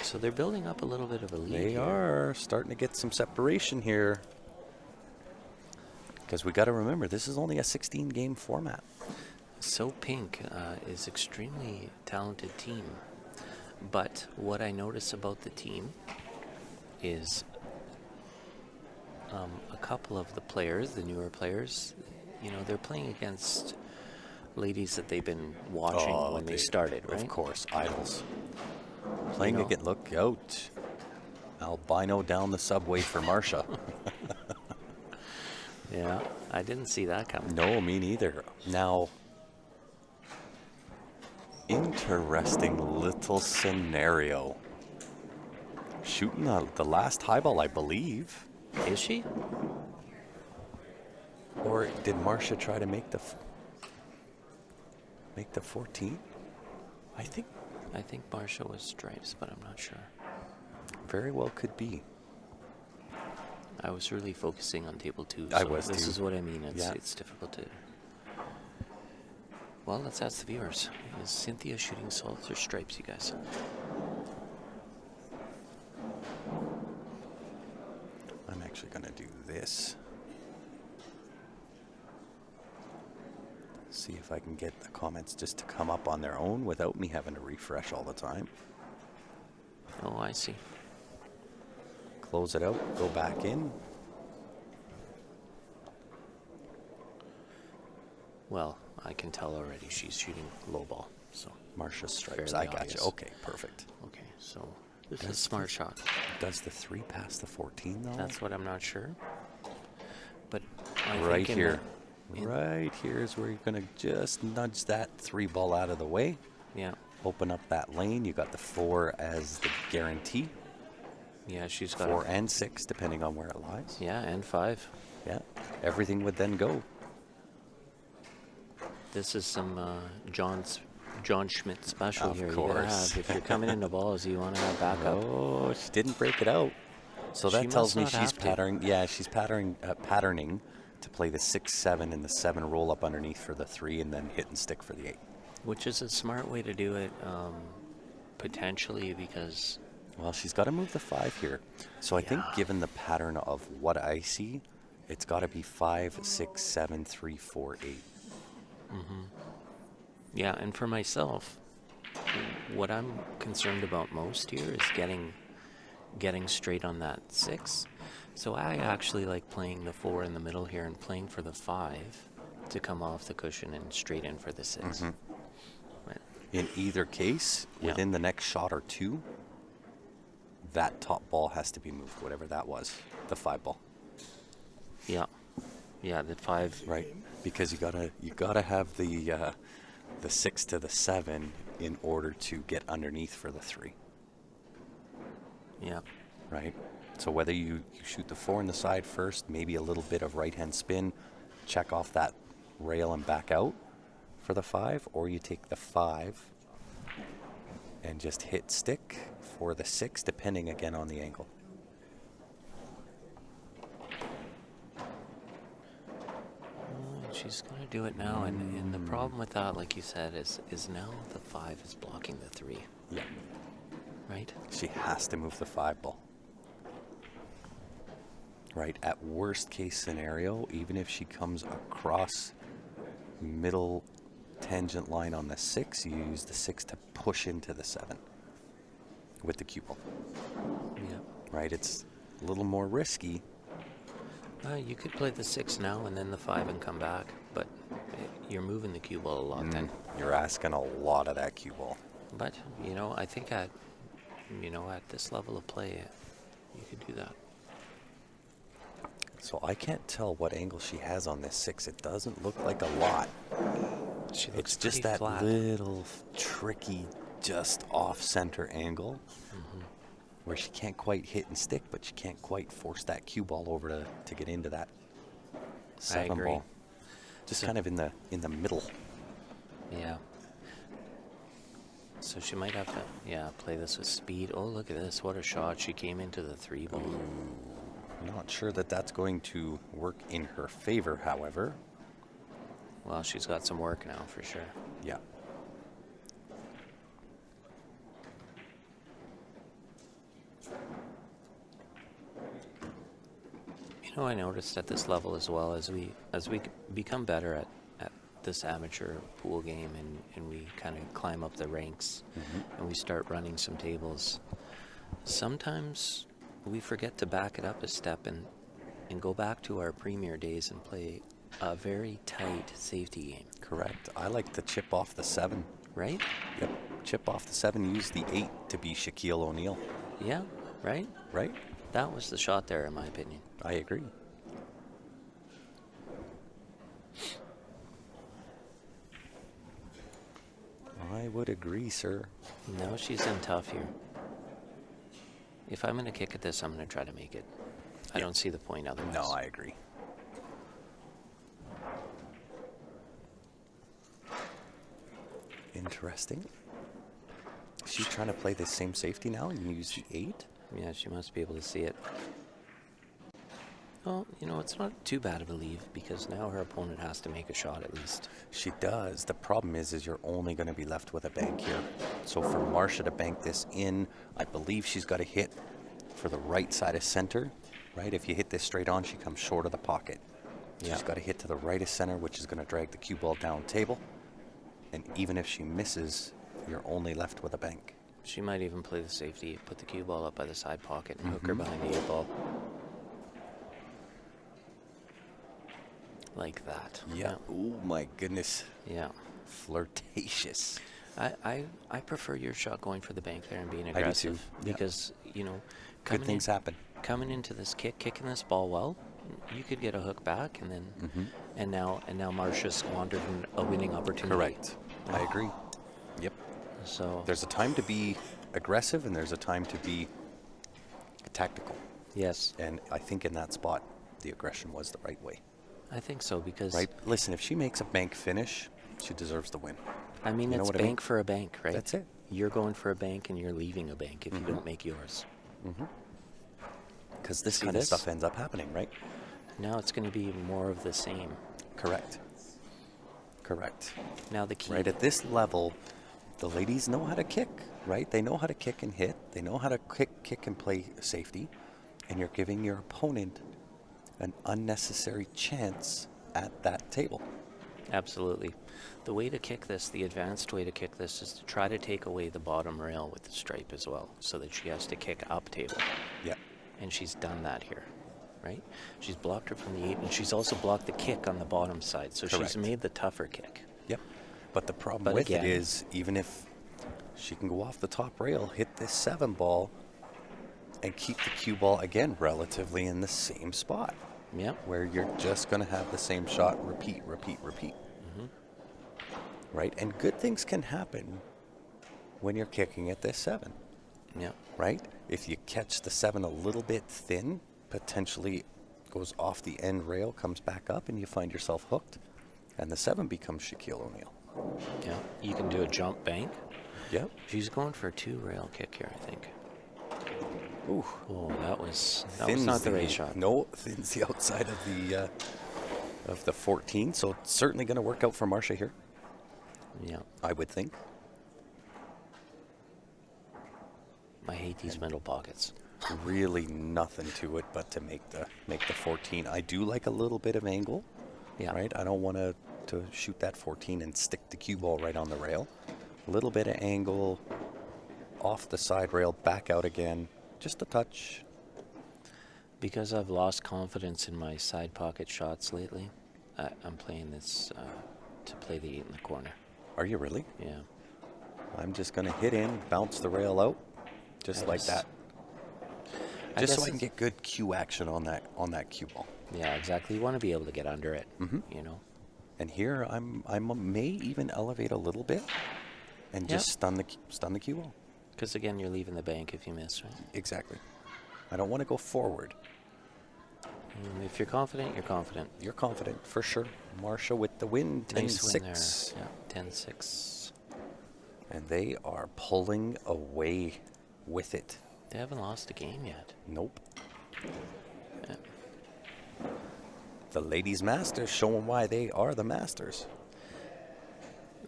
So they're building up a little bit of a lead. They here. are starting to get some separation here. Because we got to remember, this is only a 16-game format. So Pink is extremely talented team, but what I notice about the team is a couple of the players, the newer players, you know, they're playing against ladies that they've been watching when they started, right? Of course, idols. Playing know. again, look out. Albino down the subway for Marsha. Yeah, I didn't see that coming. No, me neither. Now, interesting little scenario. Shooting the last high ball, I believe. Is she? Or did Marsha try to make the 14? I think I think Marsha was stripes, but I'm not sure. very well could be. I was really focusing on table 2. I so was This too. is what I mean. Yeah. It's difficult to. Well, let's ask the viewers. Is Cynthia shooting salts or stripes, you guys? I'm actually going to do this. See if I can get the comments just to come up on their own without me having to refresh all the time. Oh, I see. Close it out, go back in. Well, I can tell already she's shooting low ball. So, Marsha stripes. Fairly I got obvious. you. Okay, perfect. okay. So, this is a smart shot. Does the 3 pass the 14 though? That's what I'm not sure. But I right think in here. the- in- Right here is where you're going to just nudge that 3 ball out of the way. Yeah. Open up that lane. You got the 4 as the guarantee. Yeah, she's got 4 and 6, depending on where it lies. Yeah, and 5. Yeah. Everything would then go. This is some John Schmidt special Of here. You gotta course. have, if you're coming into balls, you want to have backup. Oh, she didn't break it out. So She that tells must me not she's have to. patterning. Yeah, she's patterning to play the 6-7 and the 7 roll up underneath for the 3 and then hit and stick for the 8. Which is a smart way to do it, potentially, because Well, she's got to move the 5 here. So I think given the pattern of what I see, it's got to be 5, 6, 7, 3, 4, 8. yeah, and for myself, what I'm concerned about most here is getting straight on that 6. So I actually like playing the 4 in the middle here and playing for the 5 to come off the cushion and straight in for the 6. Right. In either case, within the next shot or two, that top ball has to be moved, whatever that was, the 5 ball. Yeah, the 5. Right, because you gotta have the 6 to the 7 in order to get underneath for the 3. Yeah. Right. So whether you shoot the 4 in the side first, maybe a little bit of right-hand spin, check off that rail and back out for the 5, or you take the 5 and just hit stick for the 6, depending again on the angle. She's going to do it now, and the problem with that, like you said, is now the 5 is blocking the 3. Yeah. Right? She has to move the 5 ball. Right, at worst case scenario, even if she comes across middle tangent line on the 6, you use the 6 to push into the 7 with the cue ball. Yeah. Right, it's a little more risky. You could play the 6 now and then the 5 and come back, but you're moving the cue ball a lot then. You're asking a lot of that cue ball. But, I think at this level of play, you could do that. So I can't tell what angle she has on this 6. It doesn't look like a lot. It's just that flat. little tricky, just off-center angle where she can't quite hit and stick, but she can't quite force that cue ball over to get into that 7 ball. Just kind of in the middle. Yeah. So she might have to, play this with speed. Oh, look at this. What a shot. She came into the 3 ball. Not sure that that's going to work in her favor, however. Well, she's got some work now, for sure. Yeah. I noticed at this level as well, as we become better at this amateur pool game and we kind of climb up the ranks and we start running some tables, sometimes we forget to back it up a step and go back to our premier days and play a very tight safety game. Correct. I like to chip off the 7. Right? Yep. Chip off the 7, use the 8 to be Shaquille O'Neal. Yeah, right? Right? That was the shot there, in my opinion. I agree. I would agree, sir. No, she's in tough here. If I'm going to kick at this, I'm going to try to make it. I don't see the point otherwise. No, I agree. Interesting. She's trying to play the same safety now and use the 8? Yeah, she must be able to see it. Well, it's not too bad of a leave because now her opponent has to make a shot at least. She does. The problem is you're only going to be left with a bank here. So for Marcia to bank this in, I believe she's got to hit for the right side of center, right? If you hit this straight on, she comes short of the pocket. She's got to hit to the right of center, which is going to drag the cue ball down table. And even if she misses, you're only left with a bank. She might even play the safety, put the cue ball up by the side pocket and hook her behind the 8 ball. Like that. Yeah. Oh my goodness. Yeah. Flirtatious. I prefer your shot going for the bank there and being aggressive. I do too. Because, good things happen. Coming into this kicking this ball well, you could get a hook back and then and now Marcia squandered a winning opportunity. Correct. I agree. Yep. So there's a time to be aggressive and there's a time to be tactical. Yes. And I think in that spot the aggression was the right way. I think so because right. Listen, if she makes a bank finish, she deserves the win. I mean, it's bank for a bank, right? That's it. You're going for a bank and you're leaving a bank if you don't make yours. Because this kind of stuff ends up happening, right? Now it's going to be more of the same. Correct. Correct. Now the key. Right at this level, the ladies know how to kick, right? They know how to kick and hit. They know how to kick and play safety. And you're giving your opponent an unnecessary chance at that table. Absolutely. The way to kick this, the advanced way to kick this, is to try to take away the bottom rail with the stripe as well, so that she has to kick up table. Yeah. And she's done that here, right? She's blocked her from the 8, and she's also blocked the kick on the bottom side, so Correct. she's made the tougher kick. Yep. But the problem But with again, it is, even if she can go off the top rail, hit this 7 ball, and keep the cue ball, again, relatively in the same spot, Yeah. where you're just going to have the same shot, repeat, repeat, repeat. Right? And good things can happen when you're kicking at this 7. Yeah. Right? If you catch the 7 a little bit thin, potentially goes off the end rail, comes back up, and you find yourself hooked. And the 7 becomes Shaquille O'Neal. Yeah. You can do a jump bank. Yep. She's going for a 2 rail kick here, I think. Ooh. Oh, that was Thins not the right shot. No, thins the outside of the 14. So it's certainly going to work out for Marcia here, Yeah. I would think. I hate these middle pockets. Really nothing to it but to make the 14. I do like a little bit of angle. Yeah. Right. I don't want to shoot that 14 and stick the cue ball right on the rail. A little bit of angle off the side rail, back out again. Just a touch. Because I've lost confidence in my side pocket shots lately, I'm playing this to play the 8 in the corner. Are you really? Yeah. I'm just going to hit in, bounce the rail out, just like that. Just so I can get good cue action on that cue ball. Yeah, exactly. You want to be able to get under it, you know. And here I may even elevate a little bit and just stun the cue ball. Because again, you're leaving the bank if you miss, right? Exactly. I don't want to go forward. If you're confident, you're confident. You're confident, for sure. Marcia with the win, 10-6. Nice win there. Yeah, 10-6. And they are pulling away with it. They haven't lost a game yet. Nope. Yeah. The ladies' masters showing why they are the masters.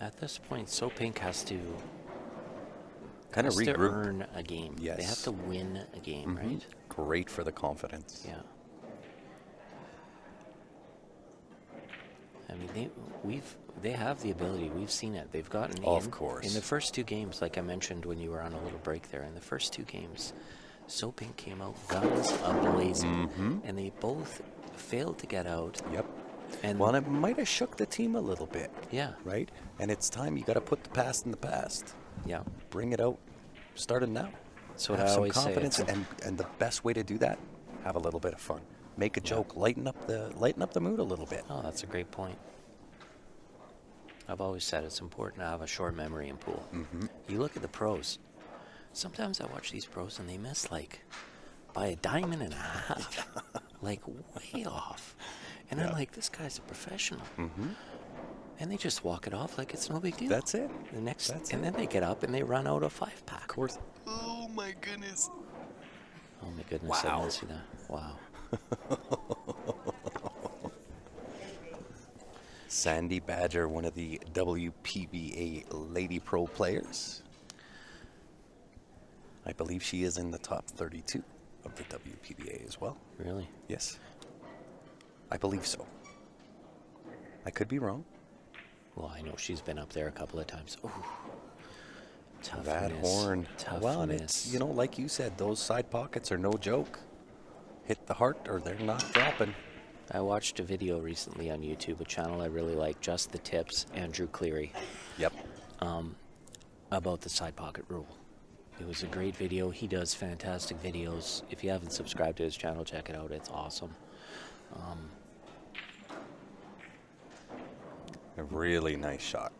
At this point, So Pink has to Kind of regroup. earn a game. Yes. They have to win a game, right? Great for the confidence. Yeah. I mean, they have the ability. We've seen it. They've gotten Of in. course. In the first 2 games, like I mentioned when you were on a little break there, in the first 2 games, So Pink came out guns a-blazing, and they both failed to get out. Yep. And Well, it might have shook the team a little bit. yeah, Right? And it's time you got to put the past in the past. yeah. Bring it out, starting now. So what have I some always say, confidence, it's and the best way to do that, have a little bit of fun. Make a joke, lighten up the mood a little bit. Oh, that's a great point. I've always said it's important to have a short memory in pool. You look at the pros. Sometimes I watch these pros and they miss like by a diamond and a half, like way off. And I'm like, this guy's a professional. And they just walk it off like it's no big deal. That's it. The next, That's and it. then they get up and they run out a 5-pack. Of course. Oh my goodness. Oh my goodness, I Wow. didn't see that. Wow. Sandy Badger, one of the WPBA Lady Pro players. I believe she is in the top 32 of the WPBA as well. Really? Yes. I believe so. I could be wrong. Well, I know she's been up there a couple of times. Ooh. Tough That miss. horn. Tough Well, and miss. it's, you know, like you said, those side pockets are no joke. Hit the heart or they're not dropping. I watched a video recently on YouTube, a channel I really like, Just the Tips, Andrew Cleary, Yep. about the side pocket rule. It was a great video. He does fantastic videos. If you haven't subscribed to his channel, check it out. It's awesome. A really nice shot.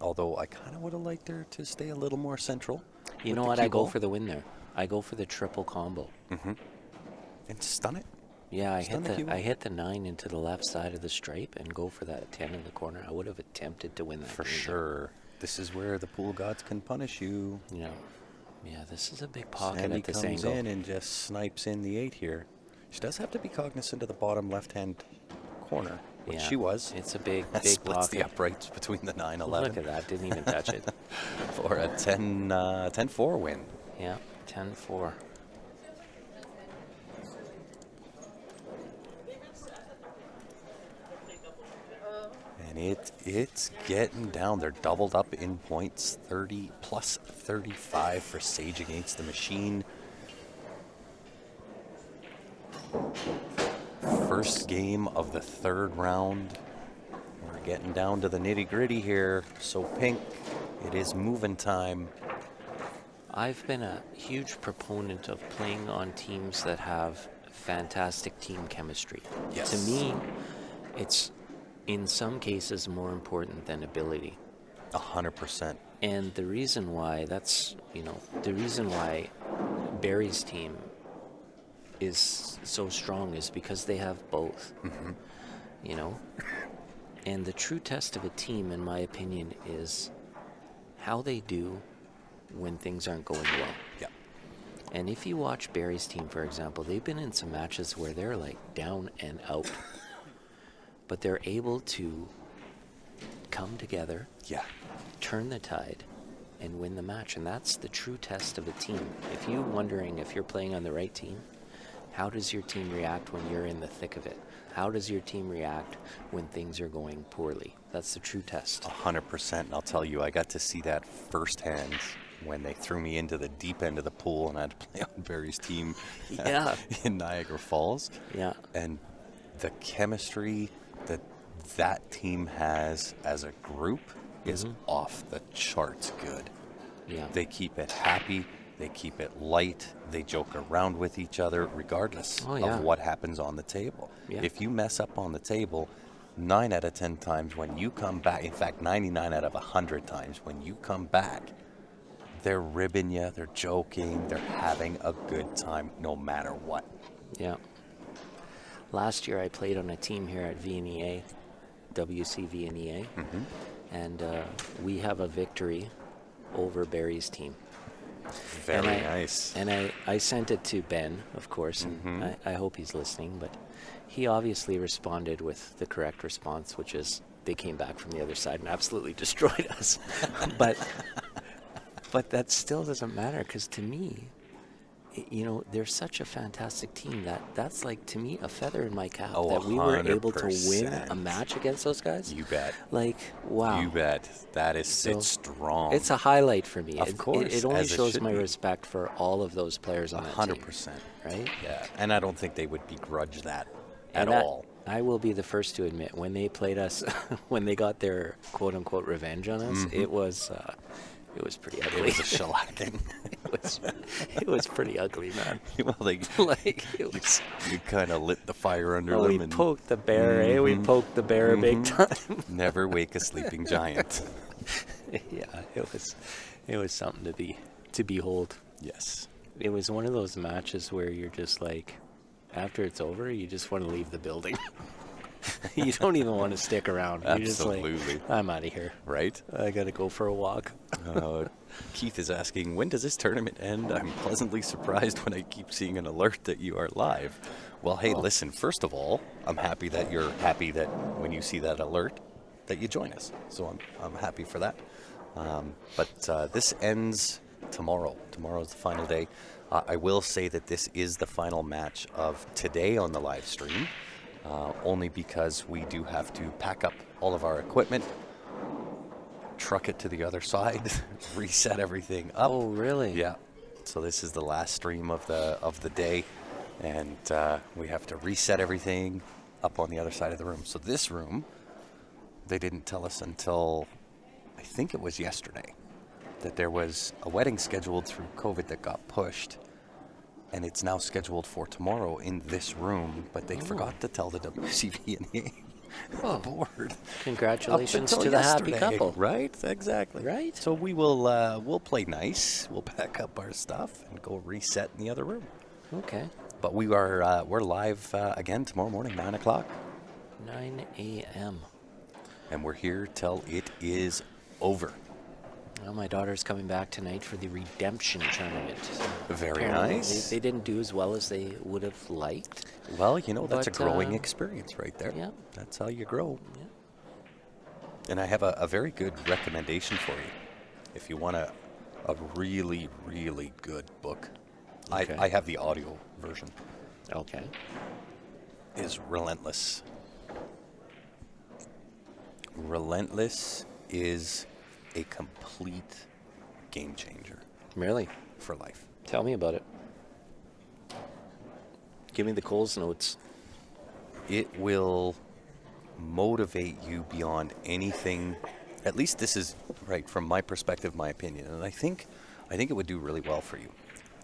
Although I kind of would have liked her to stay a little more central. You with know the what? cue I go ball for the win there. I go for the triple combo. and stun it. Yeah, I Stun the cue ball. hit the 9 into the left side of the stripe and go for that 10 in the corner. I would have attempted to win that For game there. sure. This is where the pool gods can punish you. You know, yeah, this is a big pocket Sandy at this comes angle. in and just snipes in the 8 here. She does have to be cognizant of the bottom left-hand corner, which Yeah, she was. It's a big, That big splits the pocket. uprights between the 9-11 Look at that. Didn't even touch it. for a 10-4 win. Yeah, 10-4. And it's getting down. They're doubled up in points, 30 plus 35 for Sage against the Machine. First game of the third round. We're getting down to the nitty-gritty here. So Pink, it is moving time. I've been a huge proponent of playing on teams that have fantastic team chemistry. Yes. To me, it's in some cases more important than ability. 100%. And the reason why the reason why Barry's team is so strong is because they have both. You know? And the true test of a team, in my opinion, is how they do when things aren't going well. Yeah. And if you watch Barry's team, for example, they've been in some matches where they're like down and out. But they're able to come together, Yeah. turn the tide, and win the match. And that's the true test of a team. If you're wondering if you're playing on the right team, how does your team react when you're in the thick of it? How does your team react when things are going poorly? That's the true test. 100%. And I'll tell you, I got to see that firsthand when they threw me into the deep end of the pool and I had to play on Barry's team in Niagara Falls. Yeah. And the chemistry that team has as a group is off the charts good. Yeah. They keep it happy. They keep it light. They joke around with each other regardless of what happens on the table. Yeah. If you mess up on the table, 9 out of 10 times when you come back, in fact, 99 out of 100 times when you come back, they're ribbing you, they're joking, they're having a good time no matter what. Yeah. Last year I played on a team here at VNEA, WCVNEA, and we have a victory over Barry's team. Very nice. And I sent it to Ben, of course, and I hope he's listening, but he obviously responded with the correct response, which is they came back from the other side and absolutely destroyed us. But that still doesn't matter, because to me, they're such a fantastic team that's like, to me, a feather in my cap that we were able to win a match against those guys. You bet. Like, wow. You bet. That is, it's strong. It's a highlight for me. Of course. It only as it shows should my be. respect for all of those players on that team. 100%. Right? Yeah. And I don't think they would begrudge that And at all. I will be the first to admit, when they played us, when they got their quote-unquote revenge on us, it was pretty ugly. It was a shellacking. It was pretty ugly, man. Well, you kind of lit the fire under them. We poked the bear, We poked the bear big time. Never wake a sleeping giant. Yeah, it was something to behold. Yes. It was one of those matches where you're just like, after it's over, you just want to leave the building. You don't even want to stick around. You're Absolutely. just like, I'm out of here. Right? I got to go for a walk. Keith is asking, when does this tournament end? I'm pleasantly surprised when I keep seeing an alert that you are live. Well, hey, listen, first of all, I'm happy that you're happy that when you see that alert that you join us. So I'm happy for that. But this ends tomorrow. Tomorrow's the final day. I will say that this is the final match of today on the live stream. Only because we do have to pack up all of our equipment, truck it to the other side, reset everything up. Oh, really? Yeah. So this is the last stream of the day, and we have to reset everything up on the other side of the room. So this room, they didn't tell us until I think it was yesterday that there was a wedding scheduled through COVID that got pushed. And it's now scheduled for tomorrow in this room, but they forgot to tell the WCVNEA board. Congratulations to the happy couple. Right? Exactly. Right? So we'll play nice. We'll pack up our stuff and go reset in the other room. Okay. But we're live again tomorrow morning, 9 o'clock. 9 a.m. And we're here till it is over. Well, my daughter's coming back tonight for the redemption tournament. Very Apparently nice. They didn't do as well as they would have liked. Well, that's a But, growing experience right there. Yeah. That's how you grow. Yeah. And I have a very good recommendation for you. If you want a really, really good book, Okay. I have the audio version. Okay. Is Relentless Relentless is a complete game changer Really? for life. Tell me about it. Give me the Coles notes. It will motivate you beyond anything. At least this is right from my perspective, my opinion, and I think it would do really well for you.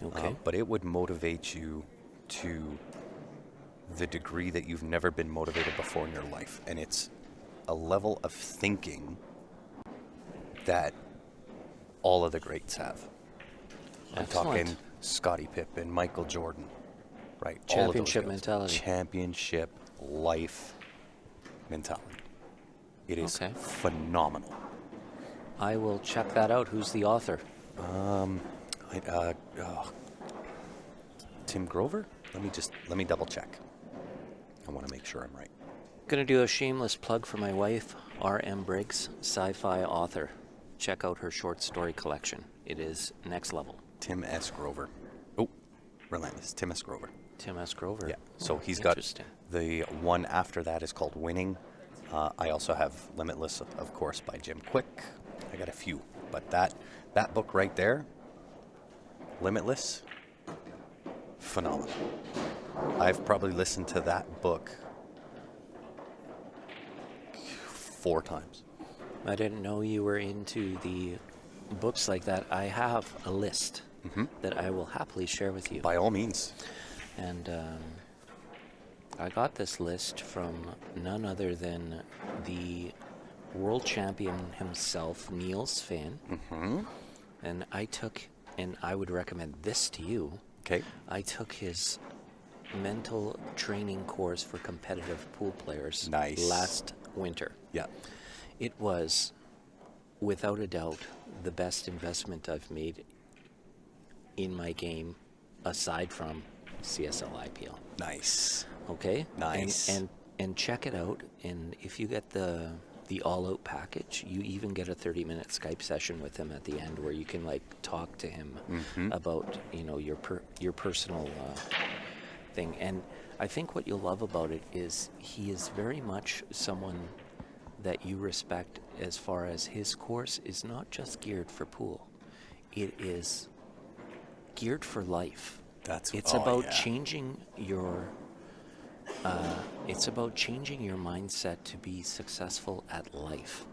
Okay. But it would motivate you to the degree that you've never been motivated before in your life, and it's a level of thinking that all of the greats have. I'm Excellent. talking Scottie Pippen, Michael Jordan, right? All of those Championship guys. mentality. Championship life mentality. It is Okay. phenomenal. I will check that out. Who's the author? Tim Grover? Let me double check. I want to make sure I'm right. Gonna do a shameless plug for my wife, R.M. Briggs, sci-fi author. Check out her short story collection. It is next level. Tim S. Grover. Oh, Relentless. Tim S. Grover. Tim S. Grover. Yeah. So he's got Interesting. the one after that is called Winning. I also have Limitless, of course, by Jim Quick. I got a few, but that book right there, Limitless, phenomenal. I've probably listened to that book 4 times. I didn't know you were into the books like that. I have a list that I will happily share with you. By all means. And I got this list from none other than the world champion himself, Niels Finn. And I would recommend this to you. Okay. I took his mental training course for competitive pool players Nice. last winter. Yeah. It was, without a doubt, the best investment I've made in my game, aside from CSL IPL. Nice. Okay? Nice. And check it out. And if you get the all-out package, you even get a 30-minute Skype session with him at the end where you can like talk to him about your personal thing. And I think what you'll love about it is he is very much someone that you respect as far as his course is not just geared for pool. It is geared for life. It's about changing your mindset to be successful at life.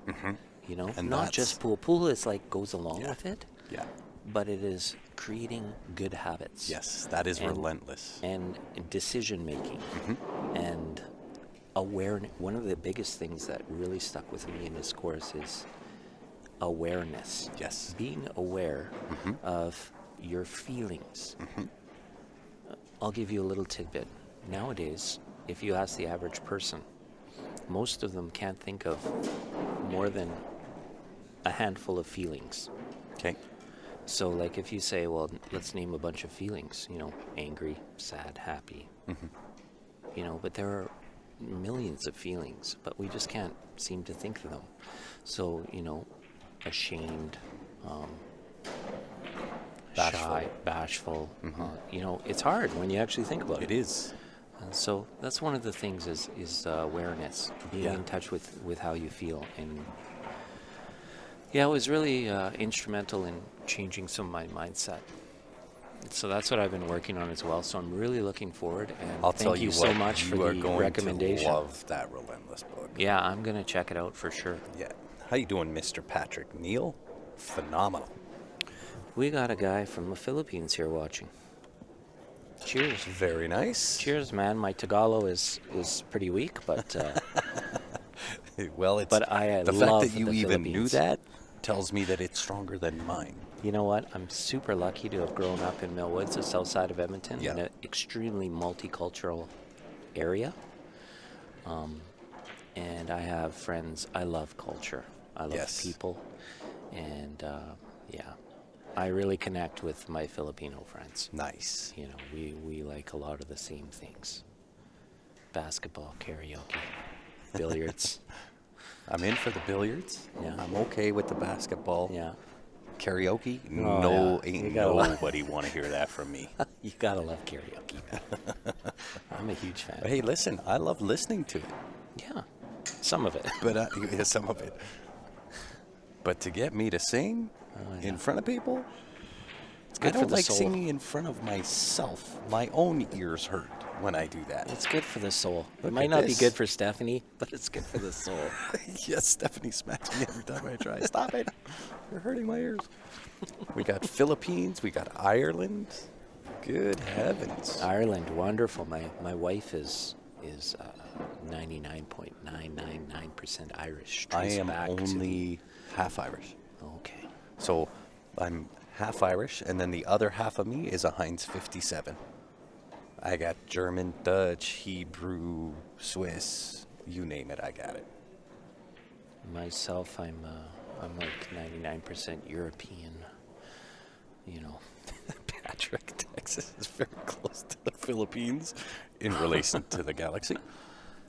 You know, And not just pool. Pool is like goes along with it, Yeah. but it is creating good habits. Yes, that is relentless. And decision making and awareness. One of the biggest things that really stuck with me in this course is awareness. Yes. Being aware of your feelings. I'll give you a little tidbit. Nowadays, if you ask the average person, most of them can't think of more than a handful of feelings. Okay. So, like, if you say, well, let's name a bunch of feelings, you know, angry, sad, happy, you know, but there are millions of feelings, but we just can't seem to think of them. So, you know, ashamed, shy, bashful, you know, it's hard when you actually think about it. It is. So that's one of the things is awareness, being in touch with how you feel. And yeah, it was really instrumental in changing some of my mindset. So that's what I've been working on as well. So I'm really looking forward. And I'll tell thank you you so what, much for you are the going recommendation. to love that Relentless book. Yeah, I'm gonna check it out for sure. Yeah. How you doing, Mr. Patrick Neal? Phenomenal. We got a guy from the Philippines here watching. Cheers. Very nice. Cheers, man. My Tagalog is pretty weak, but Well, it's but I the love fact that you the even knew Philippines. that tells me that it's stronger than mine. you know what? I'm super lucky to have grown up in Millwoods, the south side of Edmonton, Yeah. in an extremely multicultural area. And I have friends. I love culture. I love Yes. people. And yeah, I really connect with my Filipino friends. Nice. You know, we like a lot of the same things. Basketball, karaoke, billiards. I'm in for the billiards. Yeah. I'm okay with the basketball. Yeah. Karaoke? Oh, no, yeah. You ain't gotta love- nobody want to hear that from me. You gotta love karaoke, man. I'm a huge fan. Hey, listen, I love listening to it. Yeah. Some of it. But yeah, some of it. But to get me to sing in front of people, It's good I for don't the like soul. singing in front of myself. My own ears hurt when I do that. It's good for the soul. Look It might at not this. be good for Stephanie, but it's good for the soul. Yes, Stephanie smacks me every time I try. Stop it. You're hurting my ears. We got Philippines. We got Ireland. Good heavens. Ireland, wonderful. My wife is 99.999% Irish. I Trace am back to only half Irish. okay. So I'm half Irish, and then the other half of me is a Heinz 57. I got German, Dutch, Hebrew, Swiss, you name it, I got it. Myself, I'm like 99% European. You know. Patrick, Texas is very close to the Philippines in relation to the galaxy.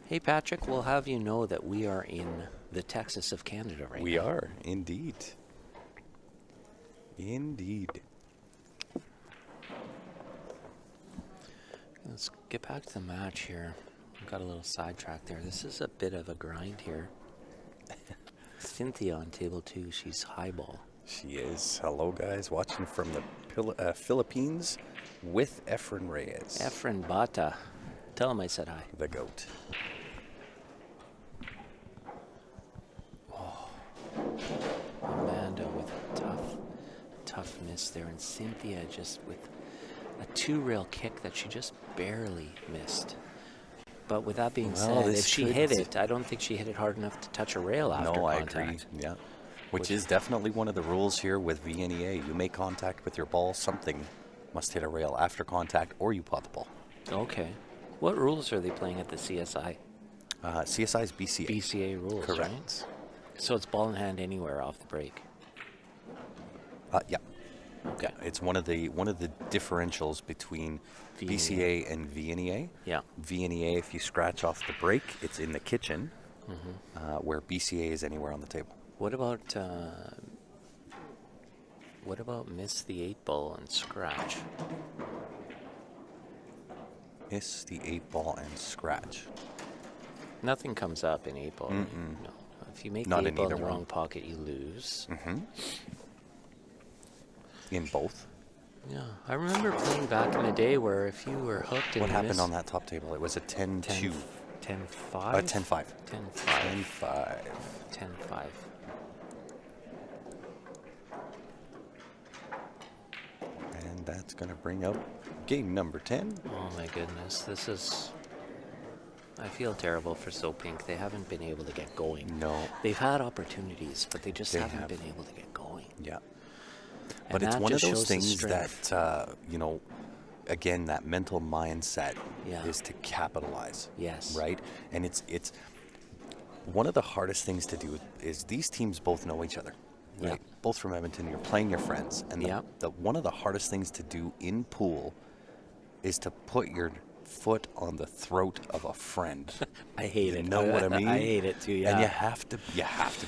Hey Patrick, we'll have you know that we are in the Texas of Canada right We now. are, indeed. Indeed. Let's get back to the match here. We got a little sidetracked there. This is a bit of a grind here. Cynthia on table 2, she's highball. She is. Hello, guys. Watching from the Philippines with Efren Reyes. Efren Bata. Tell him I said hi. The GOAT. Amanda with a tough miss there. And Cynthia just with a 2-rail kick that she just barely missed. But with that being Well, said, this if she could- hit it, I don't think she hit it hard enough to touch a rail after No, I contact. agree. Yeah. Which is definitely one of the rules here with VNEA. You make contact with your ball, something must hit a rail after contact, or you pot the ball. Okay. What rules are they playing at the CSI? CSI's BCA. BCA rules, Correct. right? So it's ball in hand anywhere off the break. Yeah. Okay. It's one of the differentials between VNEA. BCA and VNEA. Yeah. VNEA, if you scratch off the break, it's in the kitchen, where BCA is anywhere on the table. What about miss the 8-ball and scratch? Miss the 8-ball and scratch. Nothing comes up in 8-ball. No. If you make Not the in 8-ball in either the one. wrong pocket, you lose. In both. Yeah. I remember playing back in the day where if you were hooked and What you happened missed on that top table? It was a 10-2. 10-5? 10-5. 10-5. 10-5. 10-5. And that's going to bring up game number 10. Oh my goodness, this is... I feel terrible for So Pink. They haven't been able to get going. No. They've had opportunities, but they just They haven't have. been able to get going. Yeah. And But it's that one of just those shows the things strength. that, again, that mental mindset Yeah. is to capitalize. Yes. Right? And it's one of the hardest things to do is these teams both know each other. Right? Yeah. Both from Edmonton, you're playing your friends. And Yeah. one of the hardest things to do in pool is to put your foot on the throat of a friend. I hate You it. know what I mean? I hate it too, yeah. And you have to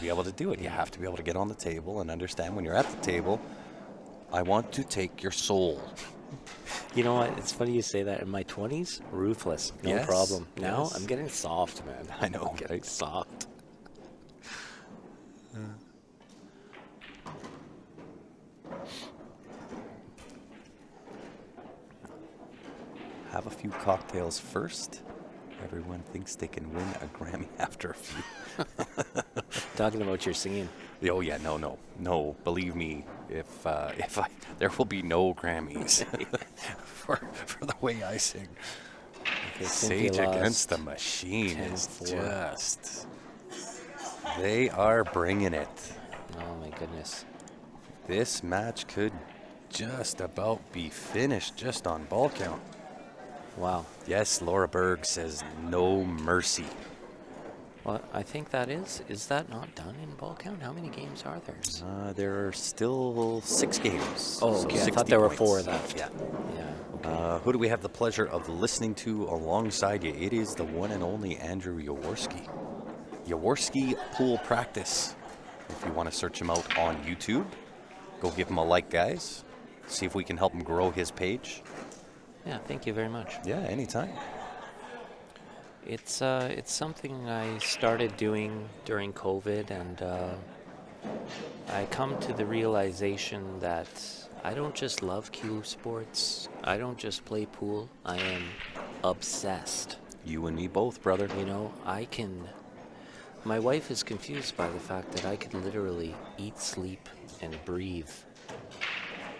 be able to do it. You have to be able to get on the table and understand when you're at the table, I want to take your soul. You know what? It's funny you say that. In my 20s, ruthless. No Yes, problem. Now yes. I'm getting soft, man. I know, I'm getting right? soft. Have a few cocktails first. Everyone thinks they can win a Grammy after a few. Talking about your singing. Oh yeah, no. Believe me, if there will be no Grammys for the way I sing. Okay, Sage Cynthia Against the lost Machine is 10-4. just. They are bringing it. Oh my goodness. This match could just about be finished just on ball count. Wow. Yes, Laura Berg says no mercy. Well, I think that is that not done in ball count? How many games are there? There are still 6 games. Oh, so okay. I 60 thought there were points. 4 left. Yeah. Yeah. Okay. Who do we have the pleasure of listening to alongside you? It is the one and only Andrew Jaworski. Jaworski Pool Practice. If you want to search him out on YouTube, go give him a like, guys. See if we can help him grow his page. Yeah. Thank you very much. Yeah, anytime. It's something I started doing during COVID, and I come to the realization that I don't just love cue sports. I don't just play pool. I am obsessed. You and me both, brother. You know, I can. My wife is confused by the fact that I can literally eat, sleep, and breathe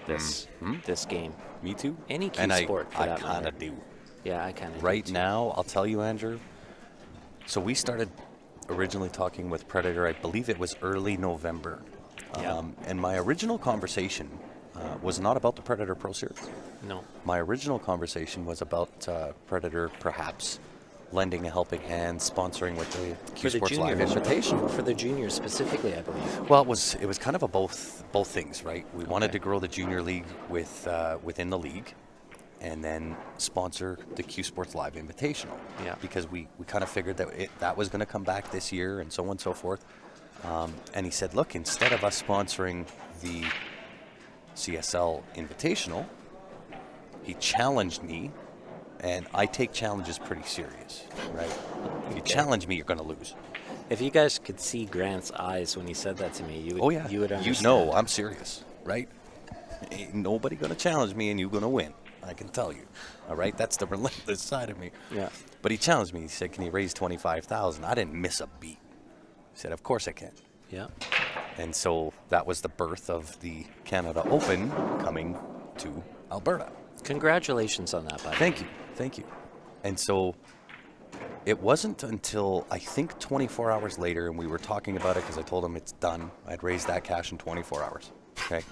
this game. Me too. Any cue and sport, for I that kind matter. of do. Yeah, I kind of Right do too. now, I'll tell you, Andrew. So we started originally talking with Predator, I believe it was early November. Yeah. And my original conversation was not about the Predator Pro Series. No. My original conversation was about Predator perhaps lending a helping hand, sponsoring with the Q For the Sports Live juniors, Invitation. for the juniors specifically, I believe. Well, it was kind of a both things, right? We wanted Okay. to grow the junior league within the league, and then sponsor the Q Sports Live Invitational. Yeah. Because we kind of figured that that was going to come back this year, and so on and so forth. And he said, look, instead of us sponsoring the CSL Invitational, he challenged me, and I take challenges pretty serious, right? If you challenge me, you're going to lose. If you guys could see Grant's eyes when he said that to me, you would, Oh yeah, you would understand. you know I'm serious, right? Ain't nobody gonna challenge me, and you gonna win. I can tell you. All right, that's the relentless side of me. Yeah. But he challenged me. He said, "Can you raise 25,000?" I didn't miss a beat. He said, "Of course I can." Yeah. And so that was the birth of the Canada Open coming to Alberta. Congratulations on that, by the way. Thank you. And so it wasn't until I think 24 hours later, and we were talking about it because I told him it's done. I'd raised that cash in 24 hours. Okay.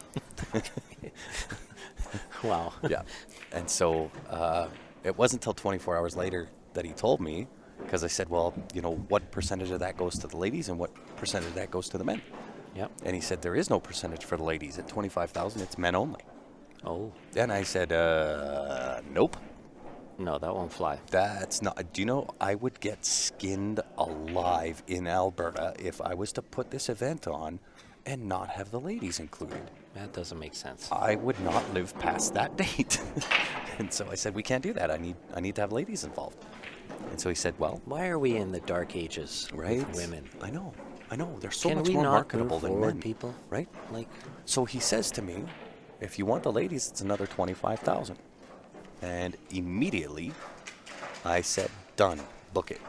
Wow. Yeah. And so it wasn't until 24 hours later that he told me, because I said, well, you know, what percentage of that goes to the ladies and what percentage of that goes to the men? Yep. And he said, there is no percentage for the ladies. At 25,000, it's men only. Oh, And I said, nope. no, that won't fly. That's not. Do you know, I would get skinned alive in Alberta if I was to put this event on and not have the ladies included. That doesn't make sense. I would not live past that date. And so I said, we can't do that. I need to have ladies involved. And so he said, well, Why are we in the dark ages right? with women? I know. They're so Can much we more not marketable move than forward, men. people? Right? Like, So he says to me, if you want the ladies, it's another 25,000. And immediately I said, done. Book it.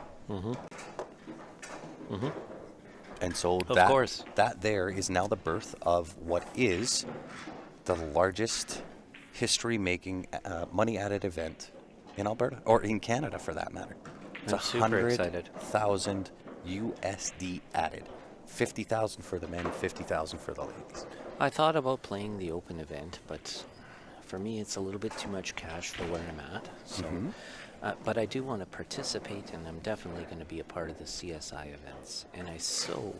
And so Of course. that there is now the birth of what is the largest history-making, money-added event in Alberta, or in Canada for that matter. It's I'm super excited. 100,000 USD added. 50,000 for the men, 50,000 for the ladies. I thought about playing the open event, but for me, it's a little bit too much cash for where I'm at. So, but I do want to participate, and I'm definitely going to be a part of the CSI events. And I so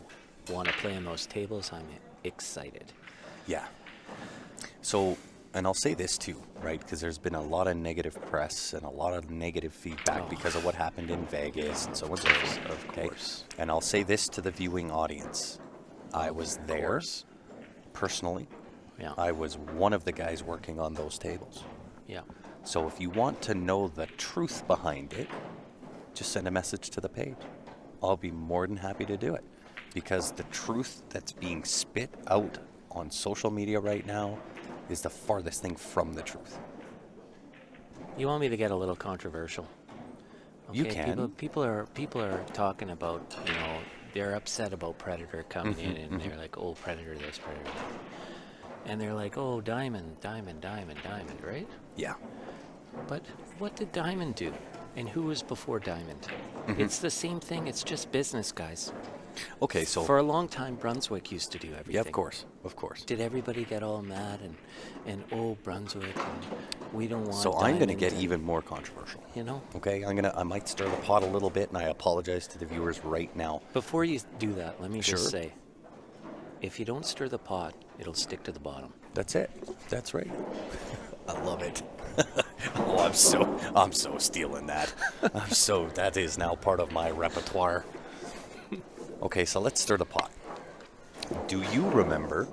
want to play on those tables. I'm excited. Yeah. So, and I'll say this too, right? Because there's been a lot of negative press and a lot of negative feedback because of what happened in Vegas and so on and so forth. Of course. And I'll say this to the viewing audience. I was there course. personally. Yeah. I was one of the guys working on those tables. Yeah. So if you want to know the truth behind it, just send a message to the page. I'll be more than happy to do it. Because the truth that's being spit out on social media right now is the farthest thing from the truth. You want me to get a little controversial? You can. People are talking about, you know, they're upset about Predator coming in, and they're like, oh, Predator this, Predator that. And they're like, oh, Diamond, right? Yeah. But what did Diamond do? And who was before Diamond? It's the same thing. It's just business, guys. Okay, so For a long time, Brunswick used to do everything. yeah, of course. Did everybody get all mad and oh, Brunswick, and we don't want So I'm going to Diamond get and- even more controversial. You know? Okay, I might stir the pot a little bit, and I apologize to the viewers right now. Before you do that, let me Sure. just say, if you don't stir the pot, it'll stick to the bottom. That's it. That's right. I love it. Oh, I'm so stealing that. That is now part of my repertoire. Okay, so let's stir the pot. Do you remember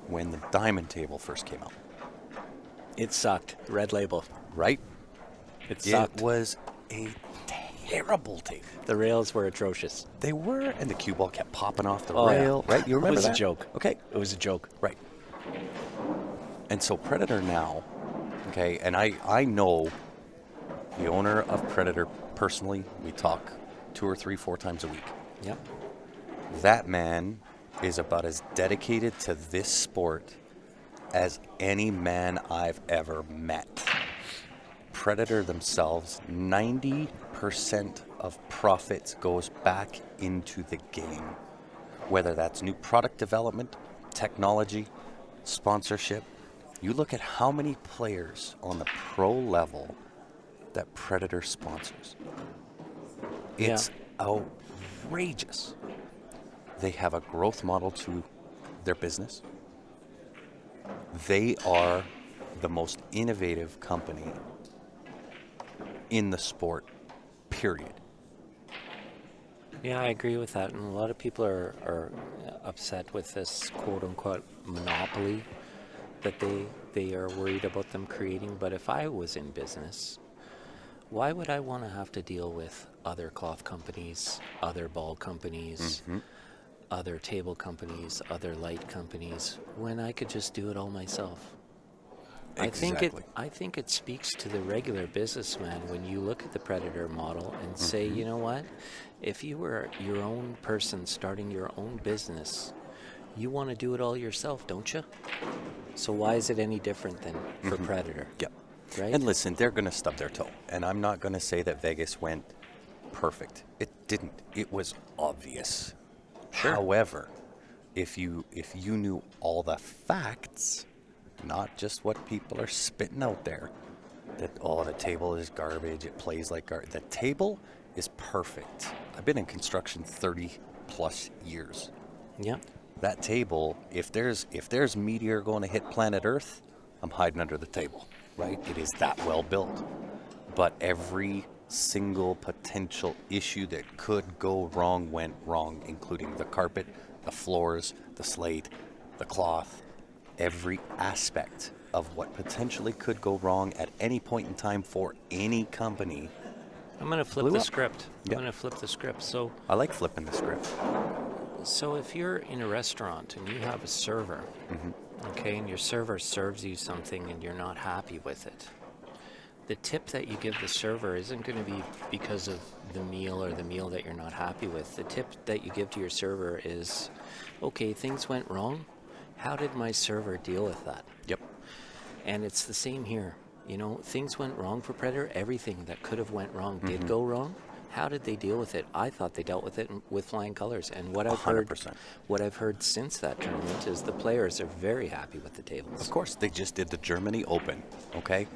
when the diamond table first came out? It sucked. Red Label. Right? It sucked. It was a terrible table. The rails were atrocious. They were, and the cue ball kept popping off the Oh, yeah. rail. Right? You remember It was that? a joke. Okay. It was a joke. Right. And so Predator now, okay, and I know the owner of Predator personally. We talk 2 or 3, 4 times a week. Yep. That man is about as dedicated to this sport as any man I've ever met. Predator themselves, 90% of profits goes back into the game. Whether that's new product development, technology, sponsorship. You look at how many players on the pro level that Predator sponsors. It's outrageous. They have a growth model to their business. They are the most innovative company in the sport, period. Yeah, I agree with that. And a lot of people are upset with this quote-unquote monopoly that they are worried about them creating. But if I was in business, why would I want to have to deal with other cloth companies, other ball companies, other table companies, other light companies, when I could just do it all myself? Exactly. I think it speaks to the regular businessman when you look at the Predator model and say, you know what? If you were your own person starting your own business, you want to do it all yourself, don't you? So why is it any different than for Predator? Yep. Right? And listen, they're going to stub their toe. And I'm not going to say that Vegas went perfect. It didn't. It was obvious. Sure. However, if you knew all the facts, not just what people are spitting out there, that, oh, the table is garbage, it plays like garbage. The table is perfect. I've been in construction 30 plus years. Yeah. That table, if there's meteor going to hit planet Earth, I'm hiding under the table, right? It is that well built. But every single potential issue that could go wrong went wrong, including the carpet, the floors, the slate, the cloth, every aspect of what potentially could go wrong at any point in time for any company. I'm going to flip Blew the up. script. I'm Yep. going to flip the script. So I like flipping the script. if you're in a restaurant and you have a server, okay, and your server serves you something and you're not happy with it, the tip that you give the server isn't going to be because of the meal or the meal that you're not happy with. The tip that you give to your server is, okay, things went wrong. How did my server deal with that? Yep. And it's the same here. You know, things went wrong for Predator. Everything that could have went wrong did go wrong. How did they deal with it? I thought they dealt with it with flying colors. And what I've heard, 100%. what I've heard since that tournament is the players are very happy with the tables. Of course, they just did the Germany Open, okay?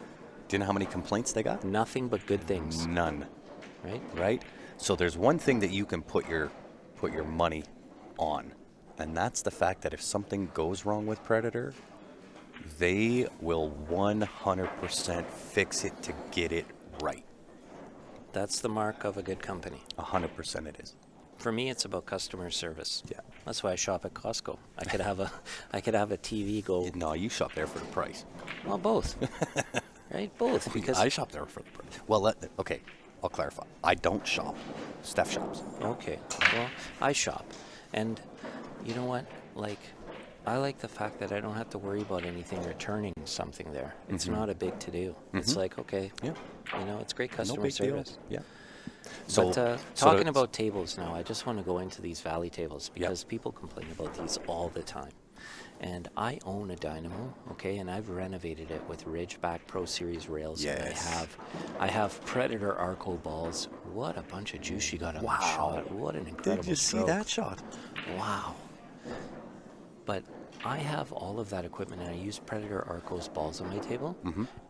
Do you know how many complaints they got? Nothing but good things, None, right? right? So there's one thing that you can put your money on, and that's the fact that if something goes wrong with Predator, they will 100% fix it to get it right. That's the mark of a good company. 100% it is. For me, it's about customer service. Yeah. That's why I shop at Costco. I could have a TV go. No, you shop there for the price. Well, both. Right, both. Because I shop there for the price. Well, okay, I'll clarify. I don't shop. Steph shops. Okay. Well, I shop. And you know what? Like, I like the fact that I don't have to worry about anything returning something there. It's not a big to-do. It's like, okay, Yeah. you know, it's great No customer big service. deal. Yeah. So, But talking about tables now, I just want to go into these Valley tables because people complain about these all the time. And I own a Dynamo, okay, and I've renovated it with Ridgeback Pro Series rails. Yes. And I have Predator Arco balls. What a bunch of juice you got on that shot. What an incredible did you see stroke. that shot? Wow. But I have all of that equipment, and I use Predator Arco's balls on my table.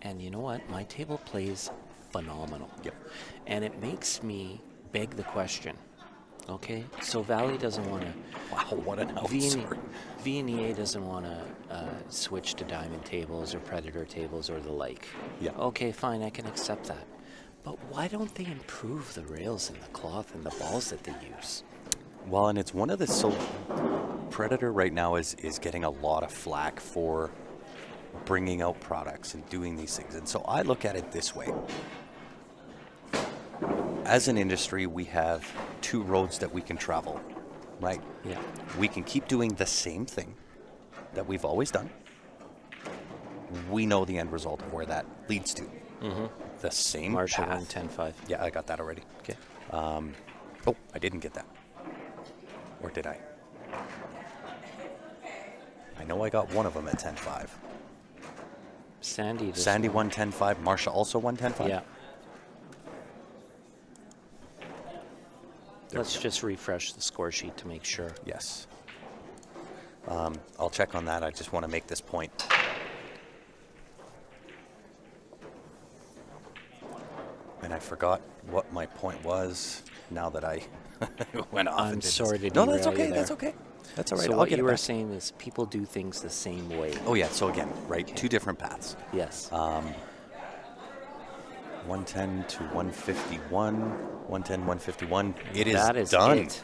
And you know what? My table plays phenomenal. Yep. And it makes me beg the question, okay? So Valley doesn't want to... Wow, what an answer. VNEA doesn't want to switch to diamond tables or Predator tables or the like. Yeah. Okay, fine, I can accept that. But why don't they improve the rails and the cloth and the balls that they use? Well, and it's one of the Predator right now is getting a lot of flack for bringing out products and doing these things. And so I look at it this way. as an industry, we have two roads that we can travel, right? Yeah. We can keep doing the same thing that we've always done. We know the end result of where that leads to. The same Marshall path. 110.5. Yeah, I got that already. Okay. Oh, I didn't get that. Or did I? I know I got one of them at 10.5. Sandy. Sandy 110.5. Marsha also 110.5? Yeah. Let's just refresh the score sheet to make sure. Yes. I'll check on that. I just want to make this point. And I forgot what my point was now that I went off. I'm sorry to No, that's derail okay. you That's there. okay. That's all right. So I'll what get you it were back. saying is people do things the same way. Oh, yeah. So again, right? Two different paths. Yes. 110 to 151. 110, 151. It is That is done. it.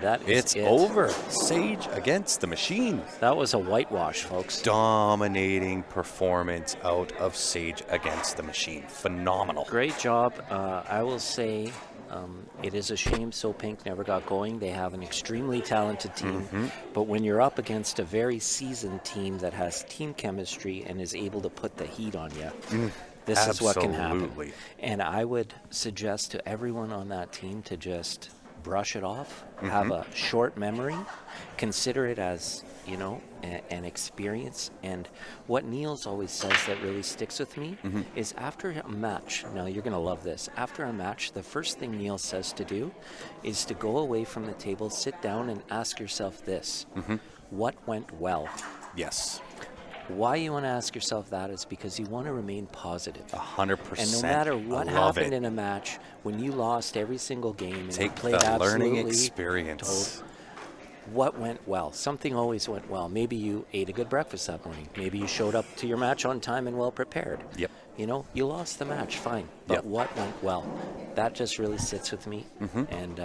That is It's it. over. Sage against the machine. That was a whitewash, folks. Dominating performance out of Sage against the machine. Phenomenal. Great job. I will say it is a shame So Pink never got going. They have an extremely talented team. But when you're up against a very seasoned team that has team chemistry and is able to put the heat on you, this is what can happen. Absolutely. And I would suggest to everyone on that team to just brush it off, have a short memory, consider it as, an experience. And what Niels always says that really sticks with me is after a match, now you're going to love this, after a match, the first thing Niels says to do is to go away from the table, sit down and ask yourself this, what went well? Yes. Why you want to ask yourself that is because you want to remain positive. 100%. And no matter what I love happened it. in a match, when you lost every single game and you Take played the absolutely learning experience. what went well? Something always went well. Maybe you ate a good breakfast that morning. Maybe you showed up to your match on time and well prepared. Yep. You lost the match, fine. But Yep. what went well? That just really sits with me. And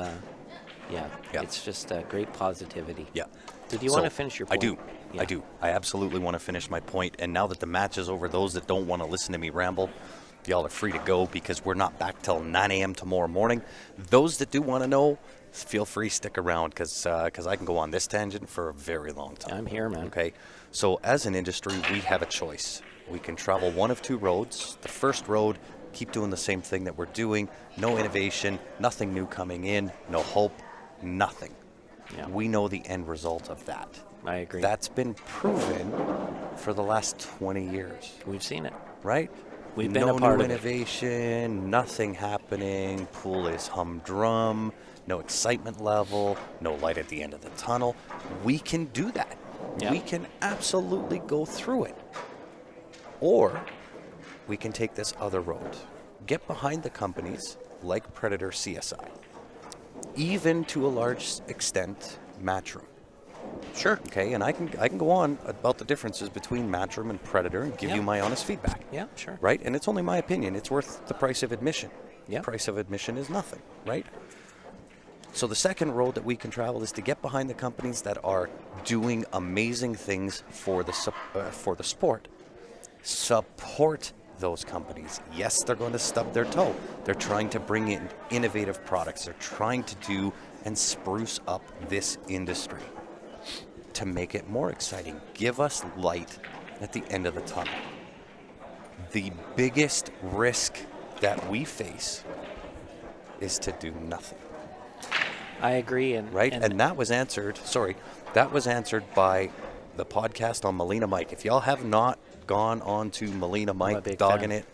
it's just great positivity. Yeah. Did you So, want to finish your point? I do. Yeah. I do. I absolutely want to finish my point. And now that the match is over, those that don't want to listen to me ramble, y'all are free to go because we're not back till 9 a.m. tomorrow morning. Those that do want to know, feel free, stick around because I can go on this tangent for a very long time. I'm here, man. Okay. So as an industry, we have a choice. We can travel one of two roads. The first road, keep doing the same thing that we're doing. No innovation, nothing new coming in, no hope, nothing. Yeah. We know the end result of that. I agree. That's been proven for the last 20 years, We've seen it. right? We've been no a part new of it. innovation, nothing happening, pool is humdrum, no excitement level, no light at the end of the tunnel. We can do that. Yeah. We can absolutely go through it. Or we can take this other road. Get behind the companies like Predator CSI. Even to a large extent, Matchroom. Sure. Okay, and I can go on about the differences between Matchroom and Predator and give Yeah. you my honest feedback. Yeah, sure. Right? And it's only my opinion. It's worth the price of admission. Yeah. The price of admission is nothing, right? So the second road that we can travel is to get behind the companies that are doing amazing things for the sport. Support those companies. Yes, they're going to stub their toe. They're trying to bring in innovative products. They're trying to do and spruce up this industry to make it more exciting. Give us light at the end of the tunnel. The biggest risk that we face is to do nothing. I agree. And Right? And that was answered, by the podcast on Melina Mike. If y'all have not gone on to Melina I'm a Mike, big dogging fan. it,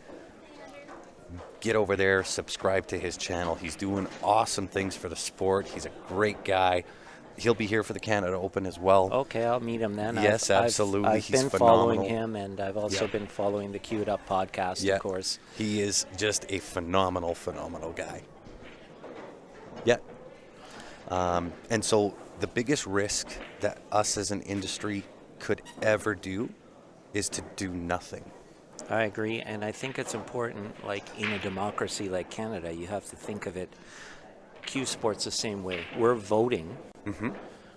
get over there, subscribe to his channel. He's doing awesome things for the sport. He's a great guy. He'll be here for the Canada Open as well. Okay, I'll meet him then. Yes, absolutely. I've He's been phenomenal. following him, and I've also Yeah. been following the Queued Up podcast, Yeah, of course. he is just a phenomenal guy. Yeah. And so the biggest risk that us as an industry could ever do is to do nothing. I agree, and I think it's important, like in a democracy like Canada, you have to think of it, Q Sport's the same way. We're voting.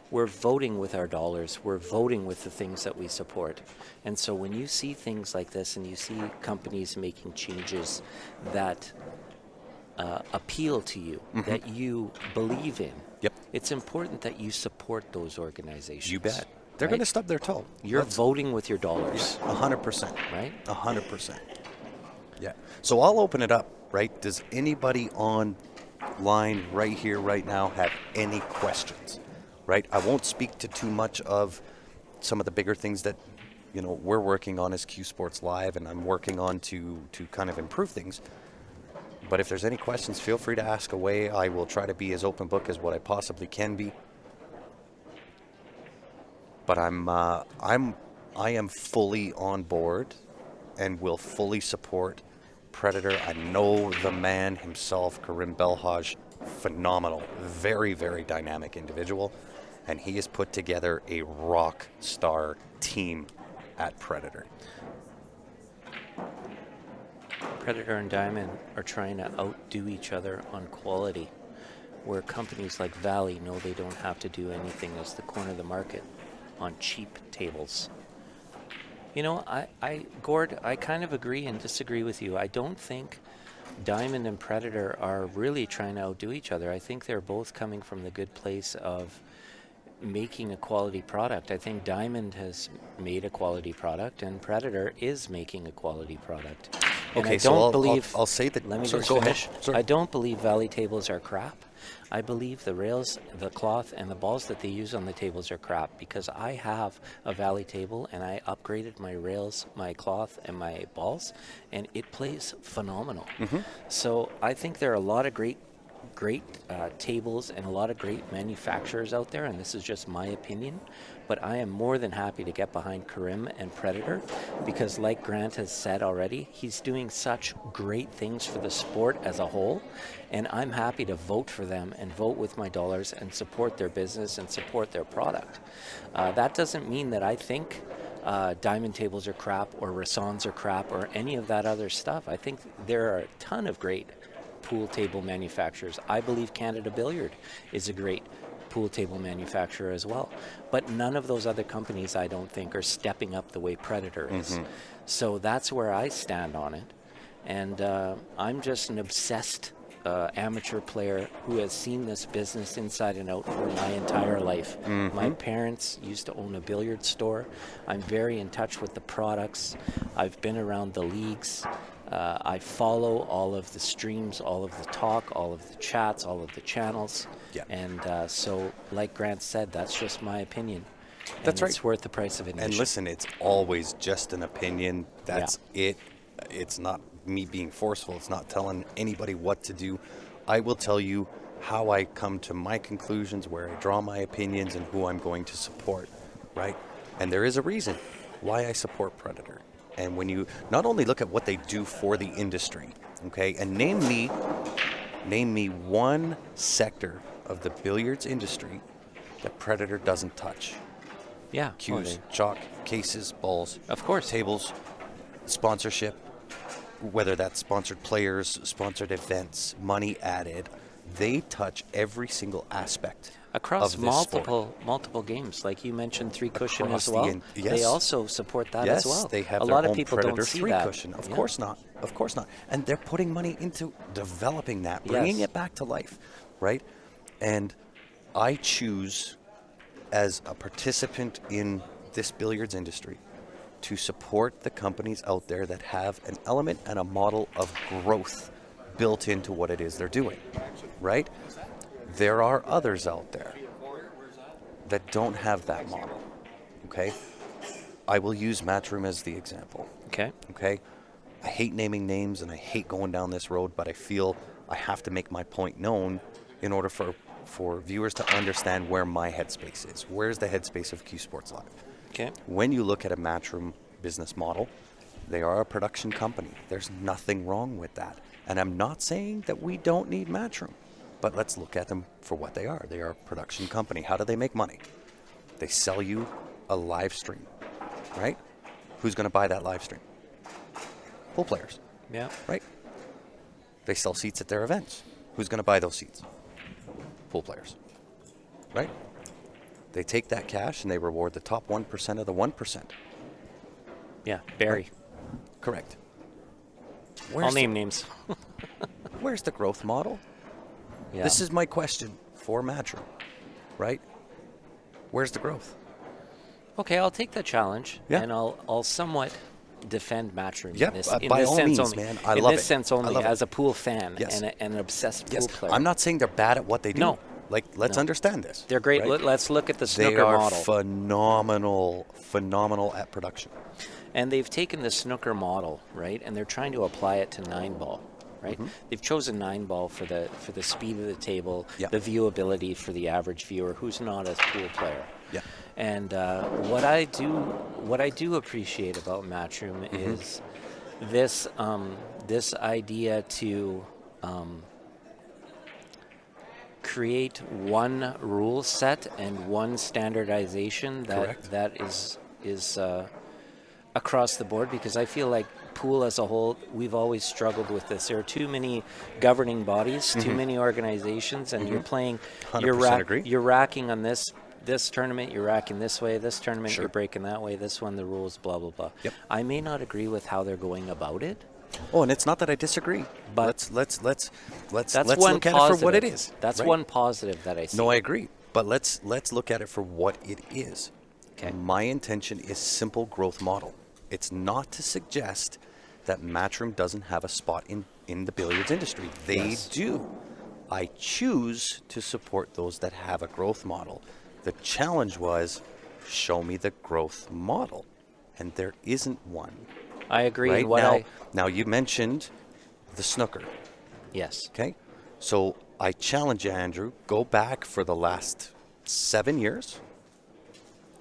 We're voting with our dollars. We're voting with the things that we support. And so when you see things like this and you see companies making changes that appeal to you, that you believe in, Yep. it's important that you support those organizations. You bet. They're going to stub their toe. You're voting with your dollars. 100%. Right? 100%. Yeah. So I'll open it up, right? Does anybody online right here, right now, have any questions? Right? I won't speak to too much of some of the bigger things that, we're working on as Q Sports Live, and I'm working on to kind of improve things. But if there's any questions, feel free to ask away. I will try to be as open book as what I possibly can be. But I am fully on board and will fully support Predator. I know the man himself, Karim Belhaj, phenomenal, very, very dynamic individual, and he has put together a rock star team at Predator. Predator and Diamond are trying to outdo each other on quality, where companies like Valley know they don't have to do anything as the corner of the market on cheap tables. Gord, I kind of agree and disagree with you. I don't think Diamond and Predator are really trying to outdo each other. I think they're both coming from the good place of making a quality product. I think Diamond has made a quality product, and Predator is making a quality product. And Okay, I don't believe. I'll say that. Let me Sorry, just go finish. ahead. Sorry. I don't believe Valley tables are crap. I believe the rails, the cloth, and the balls that they use on the tables are crap, because I have a Valley table and I upgraded my rails, my cloth, and my balls, and it plays phenomenal. So I think there are a lot of great tables and a lot of great manufacturers out there, and this is just my opinion, but I am more than happy to get behind Karim and Predator, because like Grant has said already, he's doing such great things for the sport as a whole, and I'm happy to vote for them and vote with my dollars and support their business and support their product. That doesn't mean that I think diamond tables are crap or Rassons are crap or any of that other stuff. I think there are a ton of great pool table manufacturers. I believe Canada Billiard is a great pool table manufacturer as well. But none of those other companies, I don't think, are stepping up the way Predator is. So that's where I stand on it. And I'm just an obsessed amateur player who has seen this business inside and out for my entire life. My parents used to own a billiard store. I'm very in touch with the products. I've been around the leagues. I follow all of the streams, all of the talk, all of the chats, all of the channels. Yeah. And so, like Grant said, that's just my opinion. That's and right. It's worth the price of admission. And listen, it's always just an opinion. That's it. It's not me being forceful. It's not telling anybody what to do. I will tell you how I come to my conclusions, where I draw my opinions, and who I'm going to support, right? And there is a reason why I support Predator. And when you not only look at what they do for the industry, okay, and name me one sector of the billiards industry that Predator doesn't touch. Yeah. Cues, chalk, cases, balls. Of course. Tables, sponsorship, whether that's sponsored players, sponsored events, money added. They touch every single aspect across of this sport. multiple games, like you mentioned, three cushion Across as well. yes. They also support that as well. Yes, they have a their lot own of people Predator don't see 3 that. cushion. Of course not. Of course not. And they're putting money into developing that, bringing Yes. it back to life, right? And I choose, as a participant in this billiards industry, to support the companies out there that have an element and a model of growth built into what it is they're doing, right? There are others out there that don't have that model, okay? I will use Matchroom as the example, Okay. okay? I hate naming names and I hate going down this road, but I feel I have to make my point known in order for viewers to understand where my headspace is. Where's the headspace of Q Sports Live? Okay. When you look at a Matchroom business model, they are a production company. There's nothing wrong with that. And I'm not saying that we don't need Matchroom, but let's look at them for what they are. They are a production company. How do they make money? They sell you a live stream, right? Who's going to buy that live stream? Pool players, Yeah. right? They sell seats at their events. Who's going to buy those seats? Pool players, right? They take that cash and they reward the top 1% of the 1%. Yeah. Barry. Correct. I'll name names. Where's the growth model? Yeah. This is my question for Matchroom, right? Where's the growth? Okay, I'll take the challenge, Yeah. and I'll somewhat defend Matchroom Yeah, in this, by all means, only. man. I in love this it. sense I only, love it. as a pool fan Yes. and an obsessed Yes, pool player. I'm not saying they're bad at what they do. No. Like, let's understand this. They're great. right? Let's look at the They snooker are model. phenomenal at production. And they've taken the snooker model, right, and they're trying to apply it to 9-ball, right? They've chosen 9-ball for the speed of the table, Yeah. the viewability for the average viewer who's not a pool player. Yeah. And what I do appreciate about Matchroom is this this idea to create one rule set and one standardization Correct. that is across the board, because I feel like pool as a whole, we've always struggled with this. There are too many governing bodies, too many organizations, and you're playing, 100% agree. you're racking on this tournament, you're racking this way, this tournament, Sure. you're breaking that way, this one, the rules, blah, blah, blah. Yep. I may not agree with how they're going about it. Oh, and it's not that I disagree. But let's That's one look at positive. it for what it is. That's right? one positive that I see. No, I agree. But let's look at it for what it is. Okay. My intention is simple growth model. It's not to suggest that Matchroom doesn't have a spot in the billiards industry. They Yes. do. I choose to support those that have a growth model. The challenge was, show me the growth model. And there isn't one. I agree. Right? And what Now you mentioned the snooker. yes. Okay, so I challenge you, Andrew, go back for the last 7 years,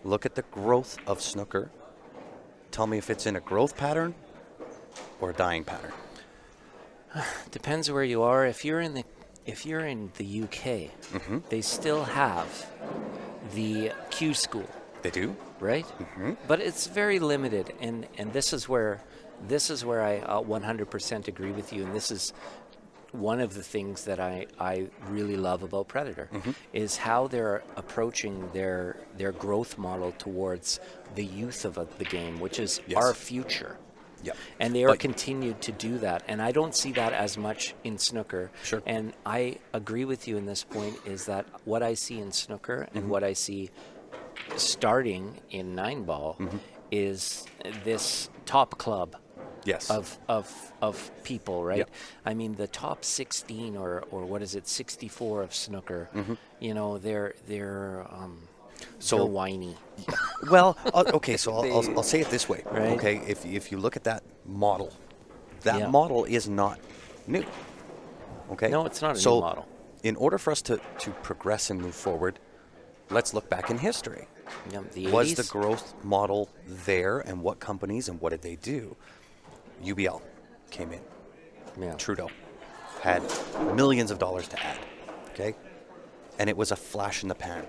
look at the growth of snooker, tell me if it's in a growth pattern or a dying pattern. Depends where you are. If you're in the UK, they still have the Q school, They do? right? But it's very limited, and this is where I 100% agree with you, and this is one of the things that I really love about Predator is how they're approaching their growth model towards the youth of the game, which is Yes. our future. Yep. And they are But- continued to do that. And I don't see that as much in snooker. Sure. And I agree with you in this point is that what I see in snooker and what I see starting in 9-ball is this top club Yes. of people, right? Yep. I mean, the top 16 or what is it, 64 of snooker, you know, they're so whiny. Well, okay, so I'll say it this way. Right. Okay, if you look at that model, that Yeah. model is not new. Okay? No, it's not a So new model. in order for us to progress and move forward, let's look back in history. The Was 80s? the growth model there, and what companies and what did they do? UBL came in. Yeah. Trudeau had millions of dollars to add. Okay? And it was a flash in the pan.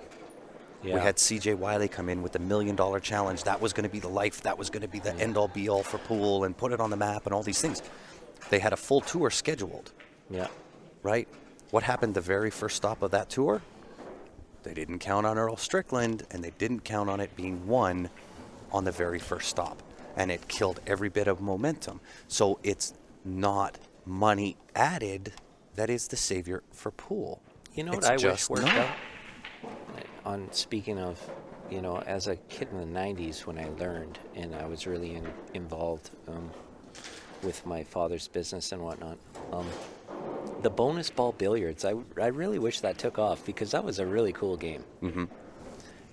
Yeah. We had CJ Wiley come in with the $1 million challenge. That was going to be the life. That was going to be the end-all be-all for pool and put it on the map and all these things. They had a full tour scheduled, Yeah. right? What happened the very first stop of that tour? They didn't count on Earl Strickland, and they didn't count on it being won on the very first stop. And it killed every bit of momentum. So it's not money added that is the savior for pool. You know It's what I wish just worked not. out? On speaking of, you know, as a kid in the 90s when I learned and I was really involved with my father's business and whatnot, the bonus ball billiards, I really wish that took off because that was a really cool game.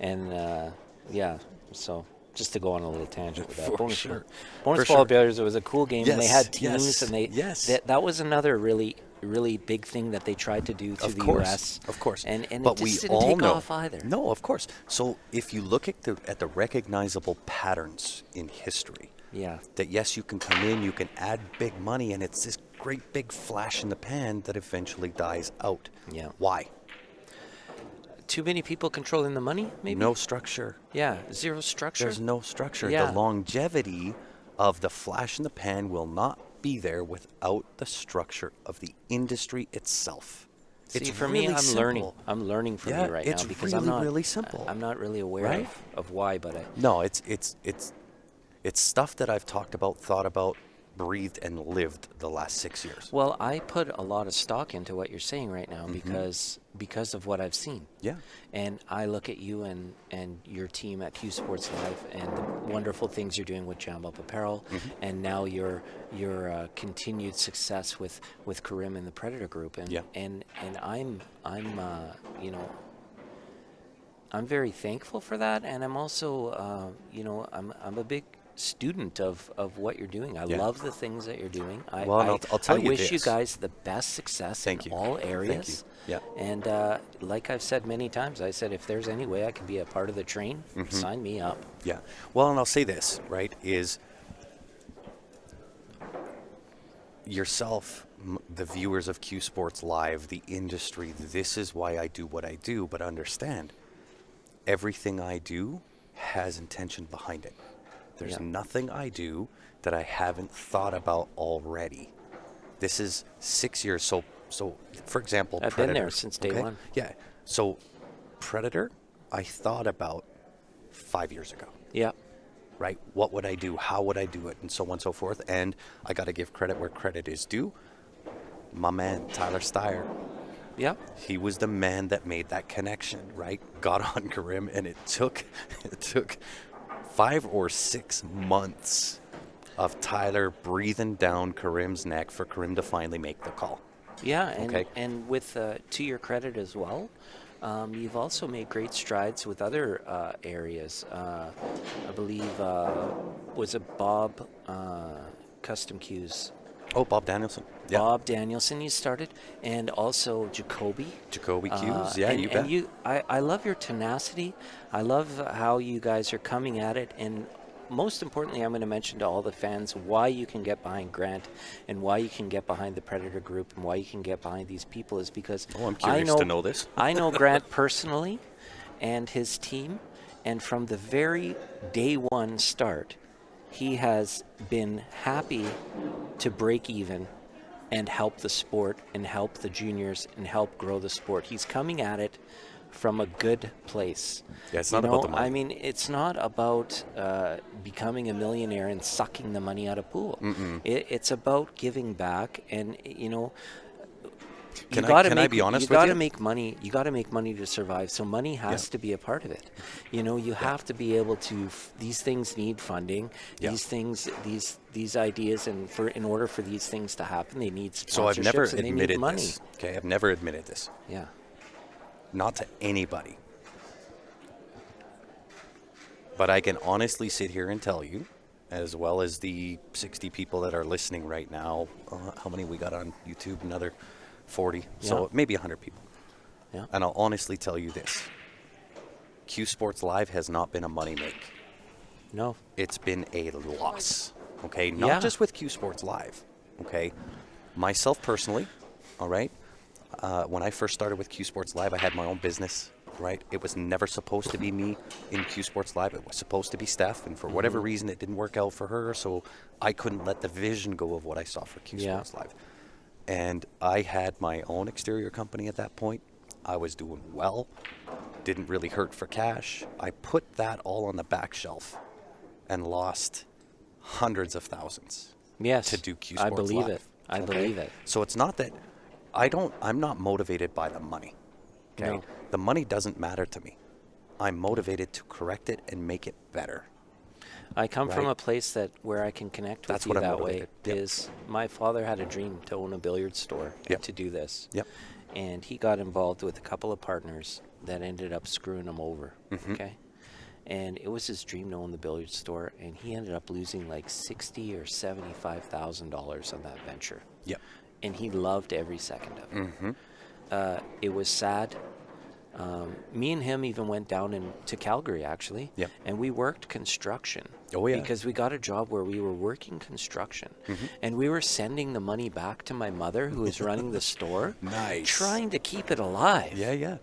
And yeah, so just to go on a little tangent with that. For bonus sure. bonus For ball sure. billiards, it was a cool game and they had Yes, teams yes, and they yes. that was another really big thing that they tried to do through Of the course, US. of course. And But it just we didn't all take know. off either. No, of course. So if you look at the recognizable patterns in history, Yeah. that yes, you can come in, you can add big money, and it's this great big flash in the pan that eventually dies out. Yeah. Why? Too many people controlling the money, maybe? No structure. Yeah, zero structure. There's no structure. Yeah. The longevity of the flash in the pan will not be there without the structure of the industry itself. See, It's for really me, I'm simple. learning. I'm learning from Yeah, you right it's now because really, I'm not really simple. I'm not really aware Right? of why, but No, it's stuff that I've talked about, thought about, breathed and lived the last 6 years. Well, I put a lot of stock into what you're saying right now because of what I've seen. Yeah. And I look at you and your team at Q Sports Live and the wonderful things you're doing with Jam Up Apparel, and now your continued success with Karim and the Predator Group. And and I'm you know, I'm very thankful for that, and I'm also you know, I'm a big student of what you're doing. I love the things that you're doing. I'll tell you wish this. you guys the best success in all areas. Yeah. And like I've said many times, I said if there's any way I can be a part of the train, sign me up. Yeah. Well, and I'll say this, right, is yourself, the viewers of Q Sports Live, the industry, this is why I do what I do, but understand, everything I do has intention behind it. There's nothing I do that I haven't thought about already. This is 6 years. So for example, I've Predator, been there since day one. Yeah. So Predator, I thought about 5 years ago. Yeah. Right? What would I do? How would I do it? And so on and so forth. And I got to give credit where credit is due. My man, Tyler Steyer. Yeah. He was the man that made that connection, right? Got on Karim, and it took 5 or 6 months of Tyler breathing down Karim's neck for Karim to finally make the call. Yeah, and with to your credit as well, you've also made great strides with other areas. I believe was it Bob Custom Cues? Oh, Bob Danielson. Yeah. Bob Danielson you started, and also Jacoby Cues. Yeah, you bet. And I love your tenacity. I love how you guys are coming at it, and most importantly, I'm going to mention to all the fans why you can get behind Grant and why you can get behind the Predator Group and why you can get behind these people is because I'm curious to know this. I know Grant personally and his team, and from the very day one start, he has been happy to break even and help the sport and help the juniors and help grow the sport. He's coming at it from a good place. Yeah, it's not about the money. I mean, it's not about becoming a millionaire and sucking the money out of pool. It's about giving back, and you know, Can I be honest with you? You got to make money. You got to make money to survive. So money has to be a part of it. You know, you have to be able to. These things need funding. These things, these ideas, and in order for these things to happen, they need sponsorships. So I've never and they need admitted money. this. Okay, I've never admitted this. Yeah. Not to anybody. But I can honestly sit here and tell you, as well as the 60 people that are listening right now, how many we got on YouTube? Another 40. So maybe 100 people. Yeah. And I'll honestly tell you this. Q Sports Live has not been a money make. No. It's been a loss. Okay? Not just with Q Sports Live. Okay? Myself personally, all right? When I first started with Q Sports Live, I had my own business, right? It was never supposed to be me in Q Sports Live. It was supposed to be Steph, and for whatever reason, it didn't work out for her, so I couldn't let the vision go of what I saw for Q Sports Live. And I had my own exterior company at that point. I was doing well, didn't really hurt for cash. I put that all on the back shelf and lost hundreds of thousands to do Q Sports Live. I believe it. I believe it. So it's not that I'm not motivated by the money. Okay? No. The money doesn't matter to me. I'm motivated to correct it and make it better. I come from a place where I can connect with you that way. Is my father had a dream to own a billiard store and to do this. Yep. And he got involved with a couple of partners that ended up screwing him over. Okay. And it was his dream to own the billiard store, and he ended up losing like $60,000 or $75,000 on that venture. Yep. And he loved every second of it. It was sad. Me and him even went down to Calgary, actually, and we worked construction. Oh, yeah. Because we got a job where we were working construction, and we were sending the money back to my mother, who was running the store, trying to keep it alive. Yeah.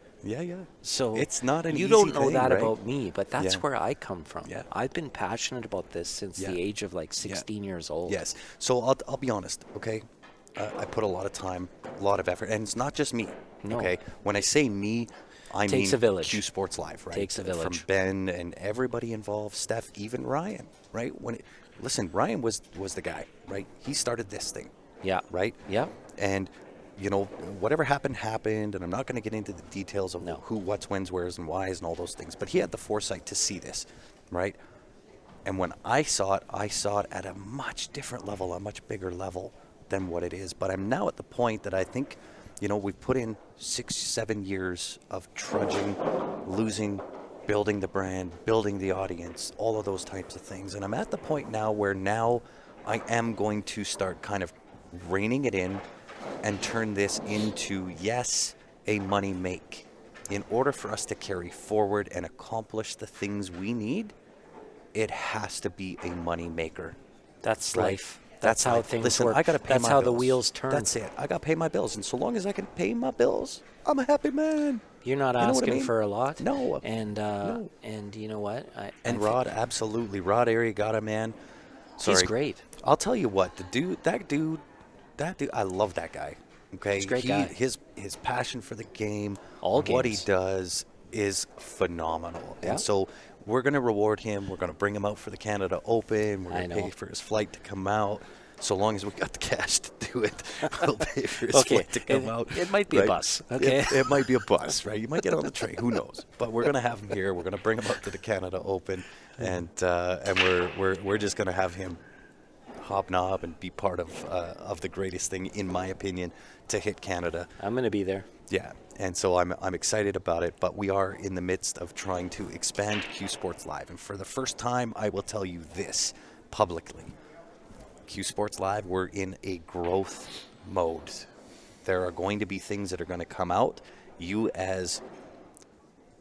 So it's not an you easy don't know thing, that right? about me, but that's where I come from. Yeah. I've been passionate about this since the age of like 16 years old. Yes. So I'll be honest, okay? I put a lot of time, a lot of effort, and it's not just me. No. Okay. When I say me, I Takes mean a village. Q Sports Live, right? Takes a village. From Ben and everybody involved, Steph, even Ryan, right? listen, Ryan was the guy, right? He started this thing, Yeah. right? Yeah. And, you know, whatever happened, and I'm not going to get into the details of No. who, what's, when's, where's, and why's, and all those things. But he had the foresight to see this, right? And when I saw it at a much different level, a much bigger level than what it is. But I'm now at the point that I think, you know, we've put in 6-7 years of trudging, losing, building the brand, building the audience, all of those types of things. And I'm at the point now where now I am going to start kind of reining it in and turn this into, yes, a money make. In order for us to carry forward and accomplish the things we need, it has to be a money maker. That's Right. life. That's how life. things Listen, work. I gotta pay That's my how bills. the wheels turn. That's it. I gotta pay my bills, and so long as I can pay my bills, I'm a happy man. You're not You know what I asking mean? for a lot. No. And No. and you know what? And Rod, absolutely, Rod Arriagata, man. Sorry. he's great. I'll tell you what, that dude, I love that guy. Okay, He's a great guy. His passion for the game, All what he games. does is phenomenal. Yeah. And so we're going to reward him. We're going to bring him out for the Canada Open. We're I going to pay know. for his flight to come out. So long as we got the cash to do it, we'll pay for his Okay, flight to come out. it might be a bus, okay? It might be a bus, right? You might get on the train. Who knows? But we're going to have him here. We're going to bring him up to the Canada Open, and we're just going to have him hobnob and be part of the greatest thing, in my opinion, to hit Canada. I'm going to be there. Yeah, and so I'm excited about it, but we are in the midst of trying to expand Q Sports Live. And for the first time, I will tell you this publicly. Q Sports Live, we're in a growth mode. There are going to be things that are going to come out. You as,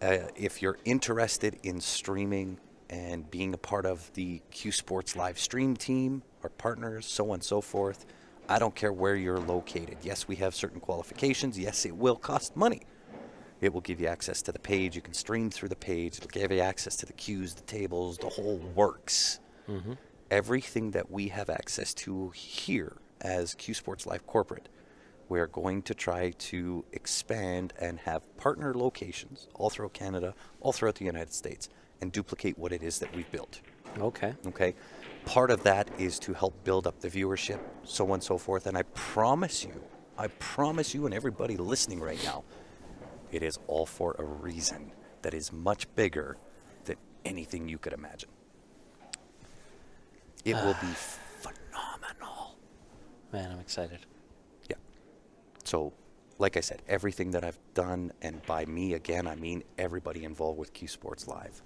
if you're interested in streaming and being a part of the Q Sports Live stream team, our partners, so on and so forth, I don't care where you're located. Yes, we have certain qualifications. Yes, it will cost money. It will give you access to the page. You can stream through the page. It'll give you access to the queues, the tables, the whole works. Mm-hmm. Everything that we have access to here as Q Sports Live Corporate, we're going to try to expand and have partner locations all throughout Canada, all throughout the United States, and duplicate what it is that we've built. Okay. Okay. Part of that is to help build up the viewership, so on and so forth. And I promise you and everybody listening right now, it is all for a reason that is much bigger than anything you could imagine. It will be phenomenal. Man, I'm excited. Yeah. So, like I said, everything that I've done, and by me, again, I mean everybody involved with Q Sports Live,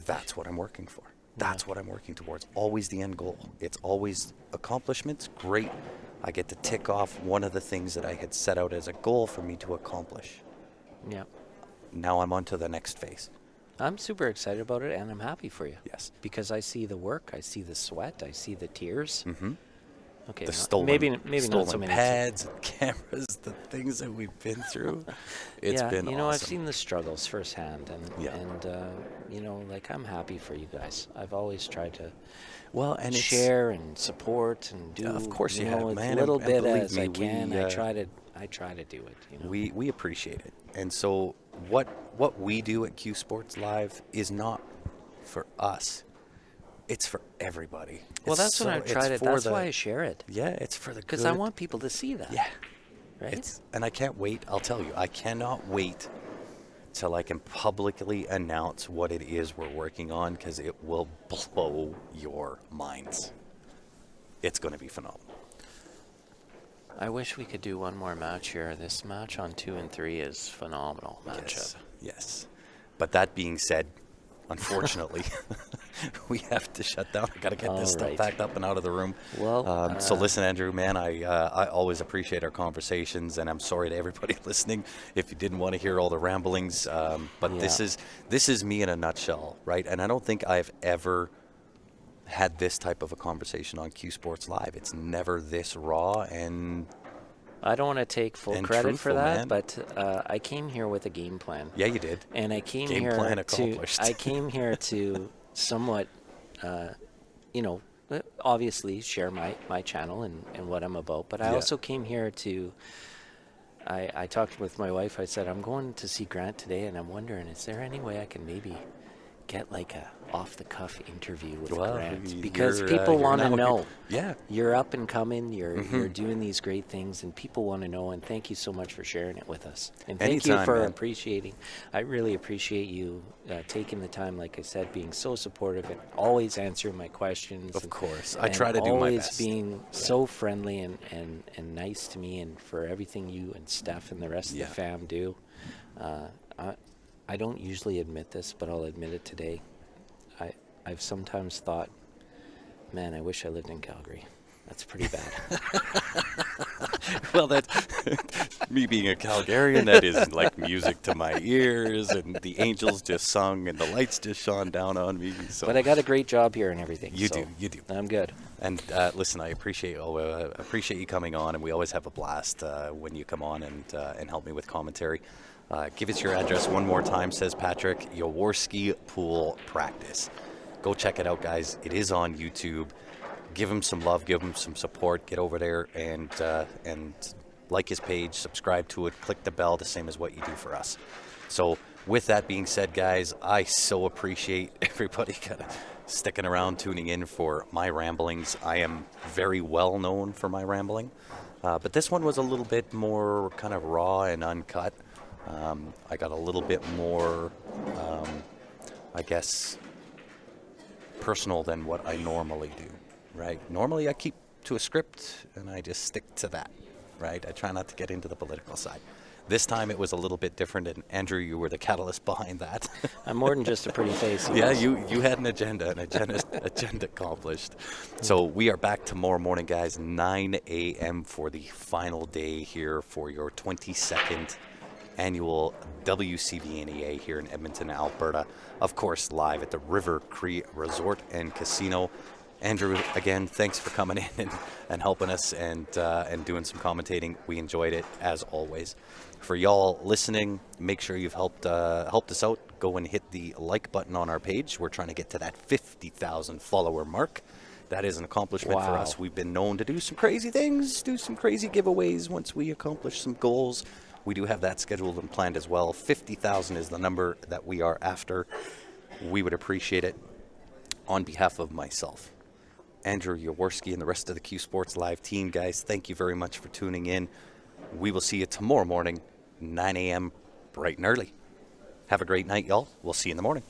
that's what I'm working for. That's what I'm working towards. Always the end goal. It's always accomplishments. Great. I get to tick off one of the things that I had set out as a goal for me to accomplish. Yeah. Now I'm on to the next phase. I'm super excited about it, and I'm happy for you. Yes. Because I see the work, I see the sweat, I see the tears. Mm-hmm. Okay. The not- stolen, maybe stolen not so many. pads, cameras, the things that we've been through. It's been you know, awesome. I've seen the struggles firsthand, and Yeah. you know, like, I'm happy for you guys. I've always tried to Well, and it's- share and support and do. Yeah, of course you know, have, as man, little and bit believe as me, I can. we, I try to do it. You know. we appreciate it. And so what we do at Q Sports Live is not for us. It's for everybody. Well, It's that's what I've it's tried it. for That's the- why I share it. Yeah, it's for the good. Because I want people to see that. Yeah. Right? And I can't wait. I'll tell you, I cannot wait till I can publicly announce what it is we're working on, because it will blow your minds. It's going to be phenomenal. I wish we could do one more match here. This match on 2 and 3 is phenomenal matchup. Yes. But that being said, unfortunately, we have to shut down. I got to get this All stuff right. packed up and out of the room. Well, so listen, Andrew, man, I always appreciate our conversations, and I'm sorry to everybody listening if you didn't want to hear all the ramblings. But Yeah. this is me in a nutshell, right? And I don't think I've ever had this type of a conversation on Q Sports Live. It's never this raw, and I don't want to take full And credit for truthful, that, man. but I came here with a game plan. yeah, you did. And I came Game here plan to accomplished. I came here to somewhat, you know, obviously share my channel and what I'm about. But I Yeah. also came here to. I talked with my wife. I said, I'm going to see Grant today, and I'm wondering, is there any way I can maybe get like off-the-cuff interview with Well, Grant, because you're, people you're want to now- know. Yeah. You're up and coming. You're doing these great things, and people want to know. And thank you so much for sharing it with us. And thank you Anytime, for man. appreciating. I really appreciate you taking the time, like I said, being so supportive and always answering my questions. Of and- course. I and try to do my always best. being so friendly and nice to me, and for everything you and Steph and the rest of Yeah. the fam do. I don't usually admit this, but I'll admit it today. I've sometimes thought, man, I wish I lived in Calgary. That's pretty bad. Well, that's me being a Calgarian. That is like music to my ears, and the angels just sung, and the lights just shone down on me. So. But I got a great job here and everything. You so do. I'm good. And listen, I appreciate you coming on, and we always have a blast when you come on and help me with commentary. Give us your address one more time, says Patrick. Jaworski Pool Practice. Go check it out, guys. It is on YouTube. Give him some love, give him some support. Get over there and like his page, subscribe to it, click the bell, the same as what you do for us. So with that being said, guys, I so appreciate everybody kind of sticking around, tuning in for my ramblings. I am very well known for my rambling, but this one was a little bit more kind of raw and uncut. I got a little bit more, I guess, personal than what I normally do, right? Normally I keep to a script and I just stick to that, right? I try not to get into the political side. This time it was a little bit different, and Andrew, you were the catalyst behind that. I'm more than just a pretty face. Yeah, you had an agenda accomplished. So we are back tomorrow morning, guys, 9 a.m. for the final day here for your 22nd annual WCVNEA here in Edmonton, Alberta. Of course, live at the River Cree Resort and Casino. Andrew, again, thanks for coming in and helping us and doing some commentating. We enjoyed it, as always. For y'all listening, make sure you've helped us out. Go and hit the like button on our page. We're trying to get to that 50,000 follower mark. That is an accomplishment for us. We've been known to do some crazy things, do some crazy giveaways once we accomplish some goals. We do have that scheduled and planned as well. 50,000 is the number that we are after. We would appreciate it. On behalf of myself, Andrew Jaworski, and the rest of the Q Sports Live team, guys, thank you very much for tuning in. We will see you tomorrow morning, 9 a.m. bright and early. Have a great night, y'all. We'll see you in the morning.